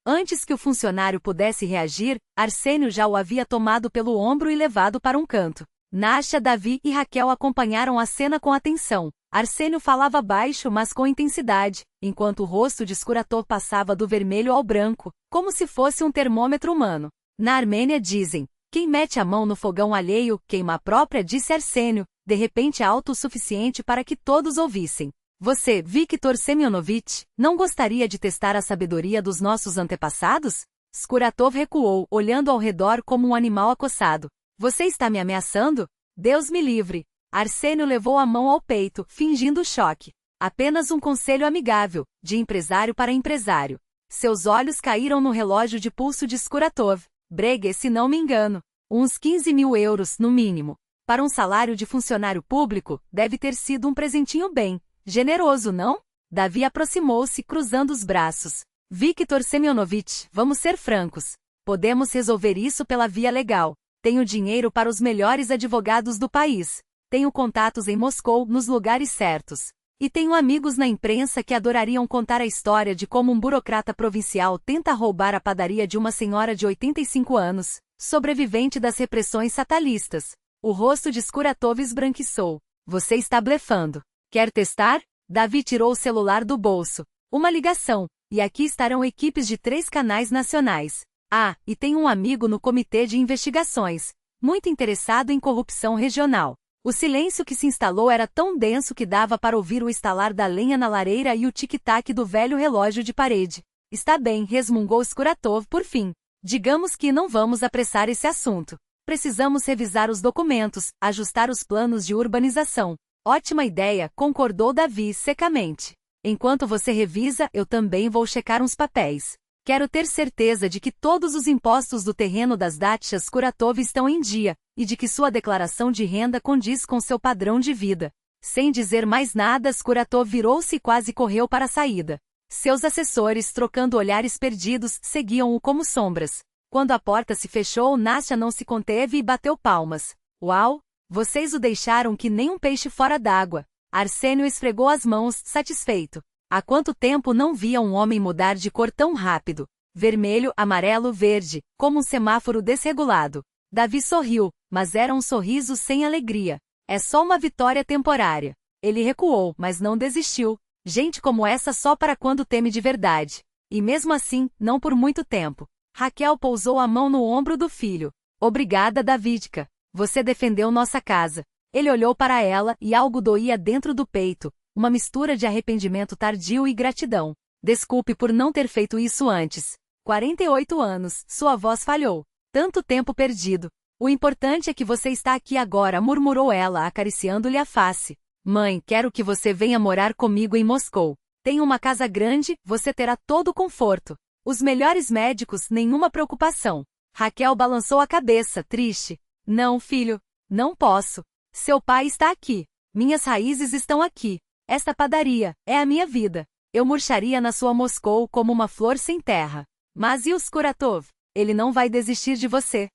Antes que o funcionário pudesse reagir, Arsênio já o havia tomado pelo ombro e levado para um canto. Nasha, Davi e Raquel acompanharam a cena com atenção. Arsênio falava baixo, mas com intensidade, enquanto o rosto de Skuratov passava do vermelho ao branco, como se fosse um termômetro humano. Na Armênia dizem, quem mete a mão no fogão alheio, queima a própria, disse Arsênio, de repente alto o suficiente para que todos ouvissem. Você, Viktor Semyonovich, não gostaria de testar a sabedoria dos nossos antepassados? Skuratov recuou, olhando ao redor como um animal acossado. Você está me ameaçando? Deus me livre. Arsênio levou a mão ao peito, fingindo choque. Apenas um conselho amigável, de empresário para empresário. Seus olhos caíram no relógio de pulso de Skuratov. Bregue, se não me engano. Uns 15.000 euros, no mínimo. Para um salário de funcionário público, deve ter sido um presentinho bem generoso, não? Davi aproximou-se, cruzando os braços. Viktor Semyonovich, vamos ser francos. Podemos resolver isso pela via legal. Tenho dinheiro para os melhores advogados do país. Tenho contatos em Moscou, nos lugares certos. E tenho amigos na imprensa que adorariam contar a história de como um burocrata provincial tenta roubar a padaria de uma senhora de 85 anos, sobrevivente das repressões satalistas. O rosto de Skuratov esbranquiçou. Você está blefando. Quer testar? Davi tirou o celular do bolso. Uma ligação. E aqui estarão equipes de 3 canais nacionais. Ah, e tem um amigo no comitê de investigações, muito interessado em corrupção regional. O silêncio que se instalou era tão denso que dava para ouvir o estalar da lenha na lareira e o tic-tac do velho relógio de parede. Está bem, resmungou Skuratov por fim. Digamos que não vamos apressar esse assunto. Precisamos revisar os documentos, ajustar os planos de urbanização. Ótima ideia, concordou Davi secamente. Enquanto você revisa, eu também vou checar uns papéis. Quero ter certeza de que todos os impostos do terreno das Datchas Skuratov estão em dia, e de que sua declaração de renda condiz com seu padrão de vida. Sem dizer mais nada, Skuratov virou-se e quase correu para a saída. Seus assessores, trocando olhares perdidos, seguiam-o como sombras. Quando a porta se fechou, Nastya não se conteve e bateu palmas. Uau! Vocês o deixaram que nem um peixe fora d'água. Arsênio esfregou as mãos, satisfeito. Há quanto tempo não via um homem mudar de cor tão rápido? Vermelho, amarelo, verde, como um semáforo desregulado. Davi sorriu, mas era um sorriso sem alegria. É só uma vitória temporária. Ele recuou, mas não desistiu. Gente como essa só para quando teme de verdade. E mesmo assim, não por muito tempo. Raquel pousou a mão no ombro do filho. Obrigada, Davidka. Você defendeu nossa casa. Ele olhou para ela e algo doía dentro do peito, uma mistura de arrependimento tardio e gratidão. Desculpe por não ter feito isso antes. 48 anos, sua voz falhou. Tanto tempo perdido. O importante é que você está aqui agora, murmurou ela, acariciando-lhe a face. Mãe, quero que você venha morar comigo em Moscou. Tenho uma casa grande, você terá todo o conforto. Os melhores médicos, nenhuma preocupação. Raquel balançou a cabeça, triste. Não, filho. Não posso. Seu pai está aqui. Minhas raízes estão aqui. Esta padaria é a minha vida. Eu murcharia na sua Moscou como uma flor sem terra. Mas e o Skuratov? Ele não vai desistir de você.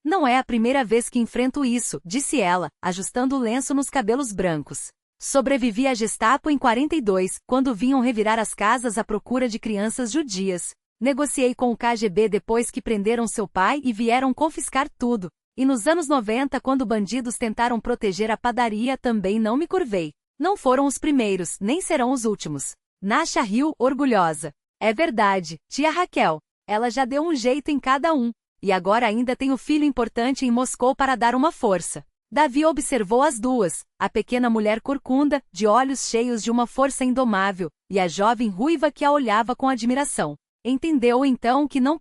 Não é a primeira vez que enfrento isso, disse ela, ajustando o lenço nos cabelos brancos. Sobrevivi à Gestapo em 42, quando vinham revirar as casas à procura de crianças judias. Negociei com o KGB depois que prenderam seu pai e vieram confiscar tudo. E nos anos 90, quando bandidos tentaram proteger a padaria, também não me curvei. Não foram os primeiros, nem serão os últimos. Nasha riu, orgulhosa. É verdade, tia Raquel. Ela já deu um jeito em cada um. E agora ainda tem o filho importante em Moscou para dar uma força. Davi observou as duas, a pequena mulher corcunda, de olhos cheios de uma força indomável, e a jovem ruiva que a olhava com admiração. Entendeu então que não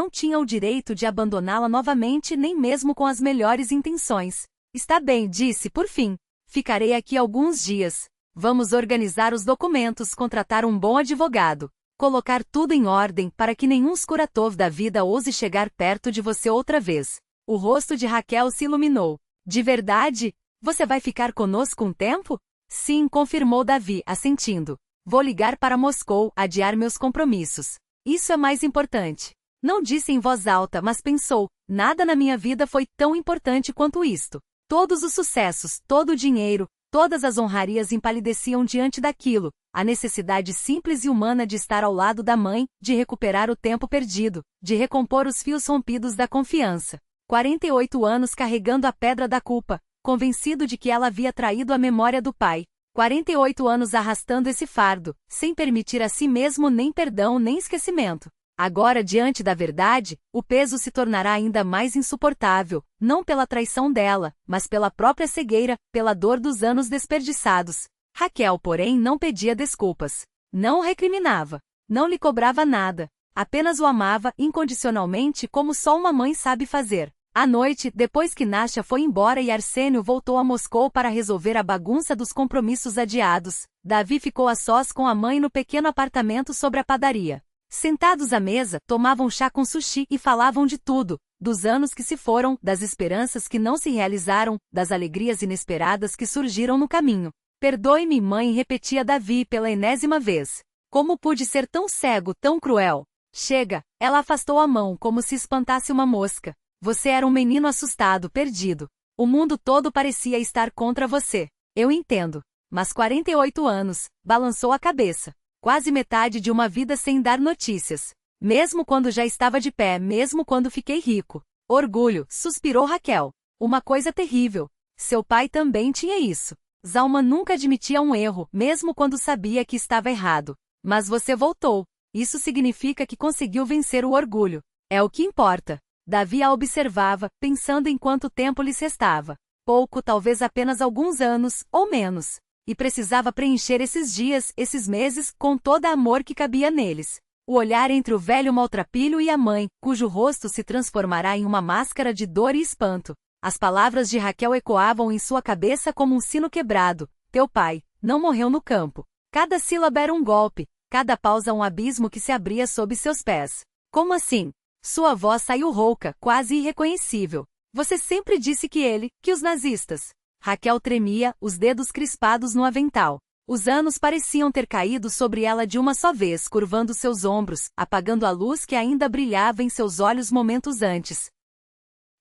tinha o direito de abandoná-la novamente, nem mesmo com as melhores intenções. Está bem, disse por fim. Ficarei aqui alguns dias. Vamos organizar os documentos, contratar um bom advogado. Colocar tudo em ordem para que nenhum Skuratov da vida ouse chegar perto de você outra vez. O rosto de Raquel se iluminou. De verdade? Você vai ficar conosco um tempo? Sim, confirmou Davi, assentindo. Vou ligar para Moscou, adiar meus compromissos. Isso é mais importante. Não disse em voz alta, mas pensou, nada na minha vida foi tão importante quanto isto. Todos os sucessos, todo o dinheiro, todas as honrarias empalideciam diante daquilo, a necessidade simples e humana de estar ao lado da mãe, de recuperar o tempo perdido, de recompor os fios rompidos da confiança. 48 anos carregando a pedra da culpa, convencido de que ela havia traído a memória do pai. 48 anos arrastando esse fardo, sem permitir a si mesmo nem perdão nem esquecimento. Agora, diante da verdade, o peso se tornará ainda mais insuportável, não pela traição dela, mas pela própria cegueira, pela dor dos anos desperdiçados. Raquel, porém, não pedia desculpas. Não o recriminava. Não lhe cobrava nada. Apenas o amava incondicionalmente como só uma mãe sabe fazer. À noite, depois que Nasha foi embora e Arsênio voltou a Moscou para resolver a bagunça dos compromissos adiados, Davi ficou a sós com a mãe no pequeno apartamento sobre a padaria. Sentados à mesa, tomavam chá com sushi e falavam de tudo, dos anos que se foram, das esperanças que não se realizaram, das alegrias inesperadas que surgiram no caminho. Perdoe-me, mãe, repetia Davi pela enésima vez. Como pude ser tão cego, tão cruel? Chega, ela afastou a mão como se espantasse uma mosca. Você era um menino assustado, perdido. O mundo todo parecia estar contra você. Eu entendo. Mas 48 anos, balançou a cabeça. Quase metade de uma vida sem dar notícias. Mesmo quando já estava de pé, mesmo quando fiquei rico. Orgulho, suspirou Raquel. Uma coisa terrível. Seu pai também tinha isso. Zalman nunca admitia um erro, mesmo quando sabia que estava errado. Mas você voltou. Isso significa que conseguiu vencer o orgulho. É o que importa. Davi a observava, pensando em quanto tempo lhes restava. Pouco, talvez apenas alguns anos, ou menos. E precisava preencher esses dias, esses meses, com toda amor que cabia neles. O olhar entre o velho maltrapilho e a mãe, cujo rosto se transformará em uma máscara de dor e espanto. As palavras de Raquel ecoavam em sua cabeça como um sino quebrado. Teu pai não morreu no campo. Cada sílaba era um golpe, cada pausa um abismo que se abria sob seus pés. Como assim? Sua voz saiu rouca, quase irreconhecível. Você sempre disse que os nazistas. Raquel tremia, os dedos crispados no avental. Os anos pareciam ter caído sobre ela de uma só vez, curvando seus ombros, apagando a luz que ainda brilhava em seus olhos momentos antes.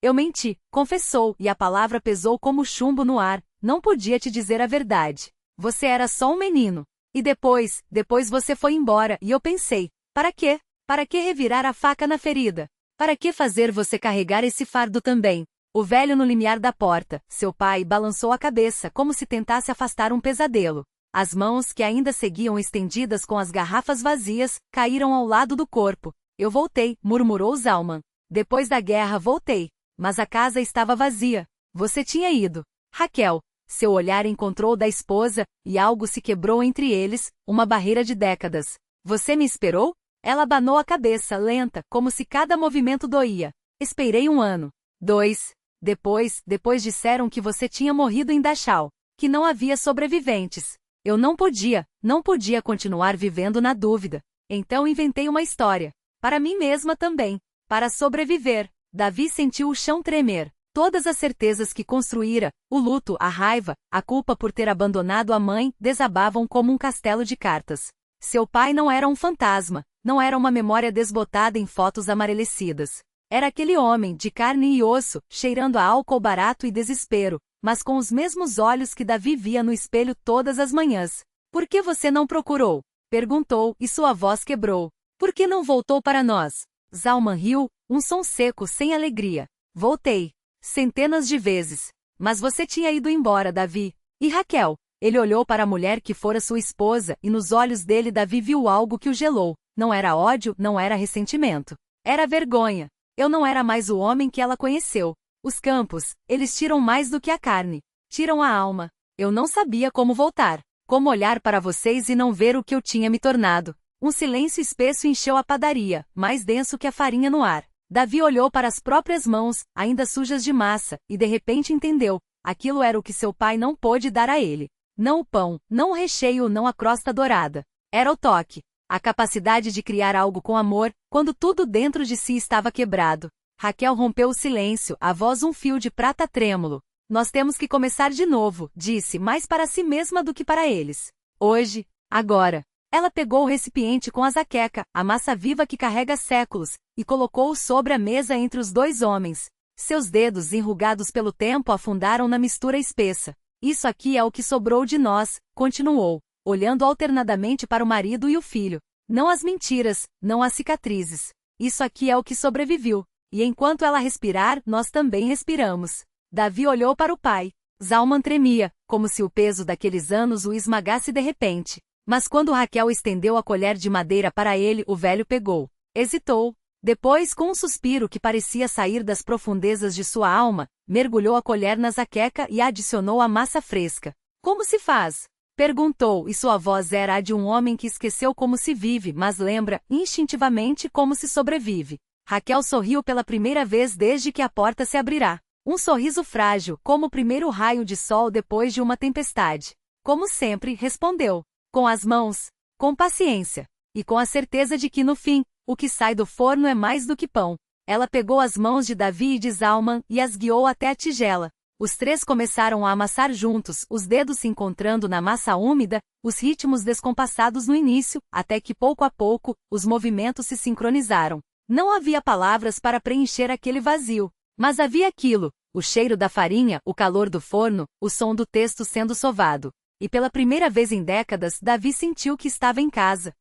Eu menti, confessou, e a palavra pesou como chumbo no ar. Não podia te dizer a verdade. Você era só um menino. E depois você foi embora, e eu pensei, para quê? Para que revirar a faca na ferida? Para que fazer você carregar esse fardo também? O velho no limiar da porta, seu pai balançou a cabeça como se tentasse afastar um pesadelo. As mãos, que ainda seguiam estendidas com as garrafas vazias, caíram ao lado do corpo. Eu voltei, murmurou Zalman. Depois da guerra voltei. Mas a casa estava vazia. Você tinha ido. Raquel. Seu olhar encontrou o da esposa, e algo se quebrou entre eles, uma barreira de décadas. Você me esperou? Ela abanou a cabeça, lenta, como se cada movimento doía. Esperei 1 ano. 2. Depois disseram que você tinha morrido em Dachau. Que não havia sobreviventes. Eu não podia continuar vivendo na dúvida. Então inventei uma história. Para mim mesma também. Para sobreviver. Davi sentiu o chão tremer. Todas as certezas que construíra, o luto, a raiva, a culpa por ter abandonado a mãe, desabavam como um castelo de cartas. Seu pai não era um fantasma, não era uma memória desbotada em fotos amarelecidas. Era aquele homem, de carne e osso, cheirando a álcool barato e desespero, mas com os mesmos olhos que Davi via no espelho todas as manhãs. Por que você não procurou? Perguntou, e sua voz quebrou. Por que não voltou para nós? Zalman riu, um som seco sem alegria. Voltei. Centenas de vezes. Mas você tinha ido embora, Davi. E Raquel? Ele olhou para a mulher que fora sua esposa, e nos olhos dele Davi viu algo que o gelou. Não era ódio, não era ressentimento. Era vergonha. Eu não era mais o homem que ela conheceu. Os campos, eles tiram mais do que a carne. Tiram a alma. Eu não sabia como voltar. Como olhar para vocês e não ver o que eu tinha me tornado. Um silêncio espesso encheu a padaria, mais denso que a farinha no ar. Davi olhou para as próprias mãos, ainda sujas de massa, e de repente entendeu. Aquilo era o que seu pai não pôde dar a ele. Não o pão, não o recheio, não a crosta dourada. Era o toque. A capacidade de criar algo com amor, quando tudo dentro de si estava quebrado. Raquel rompeu o silêncio, a voz um fio de prata trêmulo. Nós temos que começar de novo, disse, mais para si mesma do que para eles. Hoje, agora. Ela pegou o recipiente com a zaqueca, a massa viva que carrega séculos, e colocou-o sobre a mesa entre os dois homens. Seus dedos enrugados pelo tempo afundaram na mistura espessa. Isso aqui é o que sobrou de nós, continuou, olhando alternadamente para o marido e o filho. Não as mentiras, não as cicatrizes. Isso aqui é o que sobreviveu. E enquanto ela respirar, nós também respiramos. Davi olhou para o pai. Zalman tremia, como se o peso daqueles anos o esmagasse de repente. Mas quando Raquel estendeu a colher de madeira para ele, o velho pegou. Hesitou. Depois, com um suspiro que parecia sair das profundezas de sua alma, mergulhou a colher na zaqueca e adicionou a massa fresca. Como se faz? Perguntou, e sua voz era a de um homem que esqueceu como se vive, mas lembra, instintivamente, como se sobrevive. Raquel sorriu pela primeira vez desde que a porta se abrirá. Um sorriso frágil, como o primeiro raio de sol depois de uma tempestade. Como sempre, respondeu. Com as mãos. Com paciência. E com a certeza de que no fim, o que sai do forno é mais do que pão. Ela pegou as mãos de Davi e de Zalman e as guiou até a tigela. Os três começaram a amassar juntos, os dedos se encontrando na massa úmida, os ritmos descompassados no início, até que pouco a pouco, os movimentos se sincronizaram. Não havia palavras para preencher aquele vazio. Mas havia aquilo, o cheiro da farinha, o calor do forno, o som do texto sendo sovado. E pela primeira vez em décadas, Davi sentiu que estava em casa.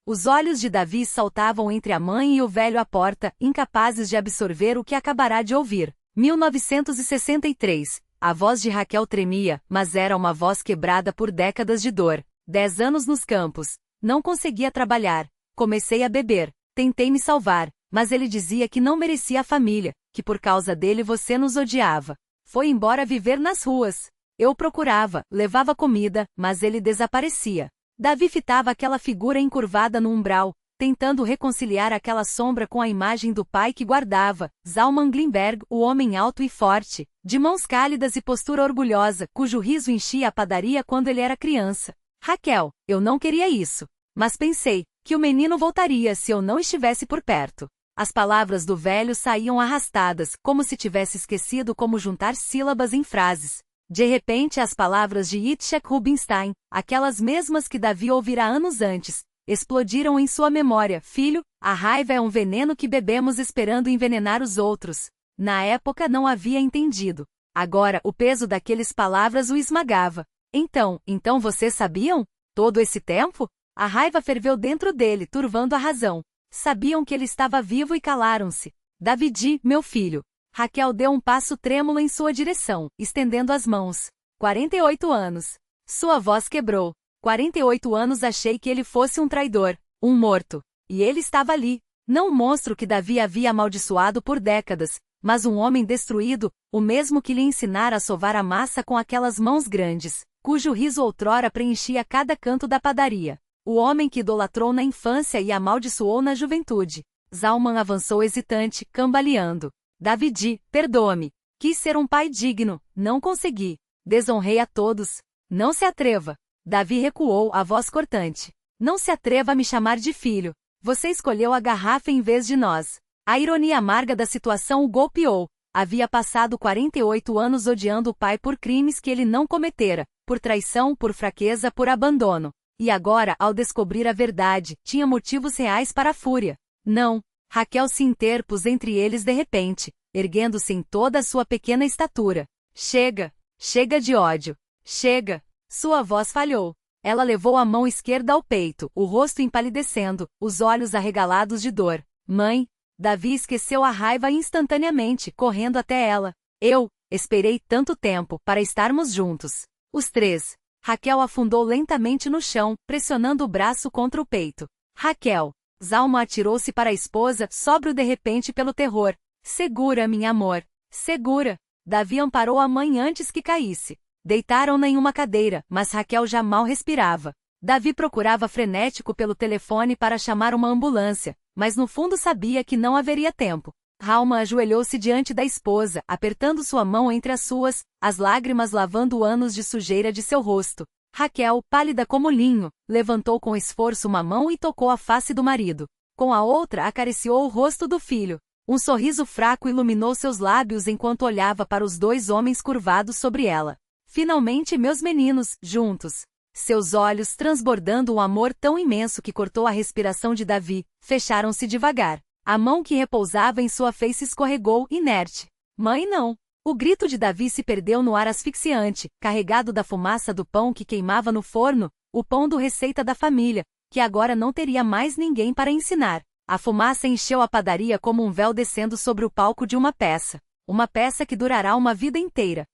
Os olhos de Davi saltavam entre a mãe e o velho à porta, incapazes de absorver o que acabará de ouvir. 1963. A voz de Raquel tremia, mas era uma voz quebrada por décadas de dor. 10 anos nos campos. Não conseguia trabalhar. Comecei a beber. Tentei me salvar, mas ele dizia que não merecia a família, que por causa dele você nos odiava. Foi embora viver nas ruas. Eu procurava, levava comida, mas ele desaparecia. Davi fitava aquela figura encurvada no umbral, tentando reconciliar aquela sombra com a imagem do pai que guardava, Zalman Glimberg, o homem alto e forte, de mãos cálidas e postura orgulhosa, cujo riso enchia a padaria quando ele era criança. Raquel, eu não queria isso. Mas pensei que o menino voltaria se eu não estivesse por perto. As palavras do velho saíam arrastadas, como se tivesse esquecido como juntar sílabas em frases. De repente as palavras de Yitzhak Rubinstein, aquelas mesmas que Davi ouvira anos antes, explodiram em sua memória. Filho, a raiva é um veneno que bebemos esperando envenenar os outros. Na época não havia entendido. Agora o peso daquelas palavras o esmagava. Então vocês sabiam? Todo esse tempo? A raiva ferveu dentro dele, turvando a razão. Sabiam que ele estava vivo e calaram-se. Davidi, meu filho. Raquel deu um passo trêmulo em sua direção, estendendo as mãos. 48 anos. Sua voz quebrou. 48 anos achei que ele fosse um traidor, um morto. E ele estava ali. Não um monstro que Davi havia amaldiçoado por décadas, mas um homem destruído, o mesmo que lhe ensinara a sovar a massa com aquelas mãos grandes, cujo riso outrora preenchia cada canto da padaria. O homem que idolatrou na infância e amaldiçoou na juventude. Zalman avançou hesitante, cambaleando. Davidi, perdoa-me. Quis ser um pai digno, não consegui. Desonrei a todos. Não se atreva. Davi recuou, a voz cortante. Não se atreva a me chamar de filho. Você escolheu a garrafa em vez de nós. A ironia amarga da situação o golpeou. Havia passado 48 anos odiando o pai por crimes que ele não cometera, por traição, por fraqueza, por abandono. E agora, ao descobrir a verdade, tinha motivos reais para a fúria. Não. Raquel se interpôs entre eles de repente, erguendo-se em toda a sua pequena estatura. Chega! Chega de ódio! Chega! Sua voz falhou. Ela levou a mão esquerda ao peito, o rosto empalidecendo, os olhos arregalados de dor. Mãe! Davi esqueceu a raiva instantaneamente, correndo até ela. Eu esperei tanto tempo para estarmos juntos. Os três. Raquel afundou lentamente no chão, pressionando o braço contra o peito. Raquel! Zalman atirou-se para a esposa, sóbrio de repente pelo terror. Segura, minha amor. Segura. Davi amparou a mãe antes que caísse. Deitaram-na em uma cadeira, mas Raquel já mal respirava. Davi procurava frenético pelo telefone para chamar uma ambulância, mas no fundo sabia que não haveria tempo. Zalman ajoelhou-se diante da esposa, apertando sua mão entre as suas, as lágrimas lavando anos de sujeira de seu rosto. Raquel, pálida como linho, levantou com esforço uma mão e tocou a face do marido. Com a outra acariciou o rosto do filho. Um sorriso fraco iluminou seus lábios enquanto olhava para os dois homens curvados sobre ela. Finalmente meus meninos, juntos. Seus olhos, transbordando um amor tão imenso que cortou a respiração de Davi, fecharam-se devagar. A mão que repousava em sua face escorregou, inerte. Mãe não. O grito de Davi se perdeu no ar asfixiante, carregado da fumaça do pão que queimava no forno, o pão do receita da família, que agora não teria mais ninguém para ensinar. A fumaça encheu a padaria como um véu descendo sobre o palco de uma peça que durará uma vida inteira.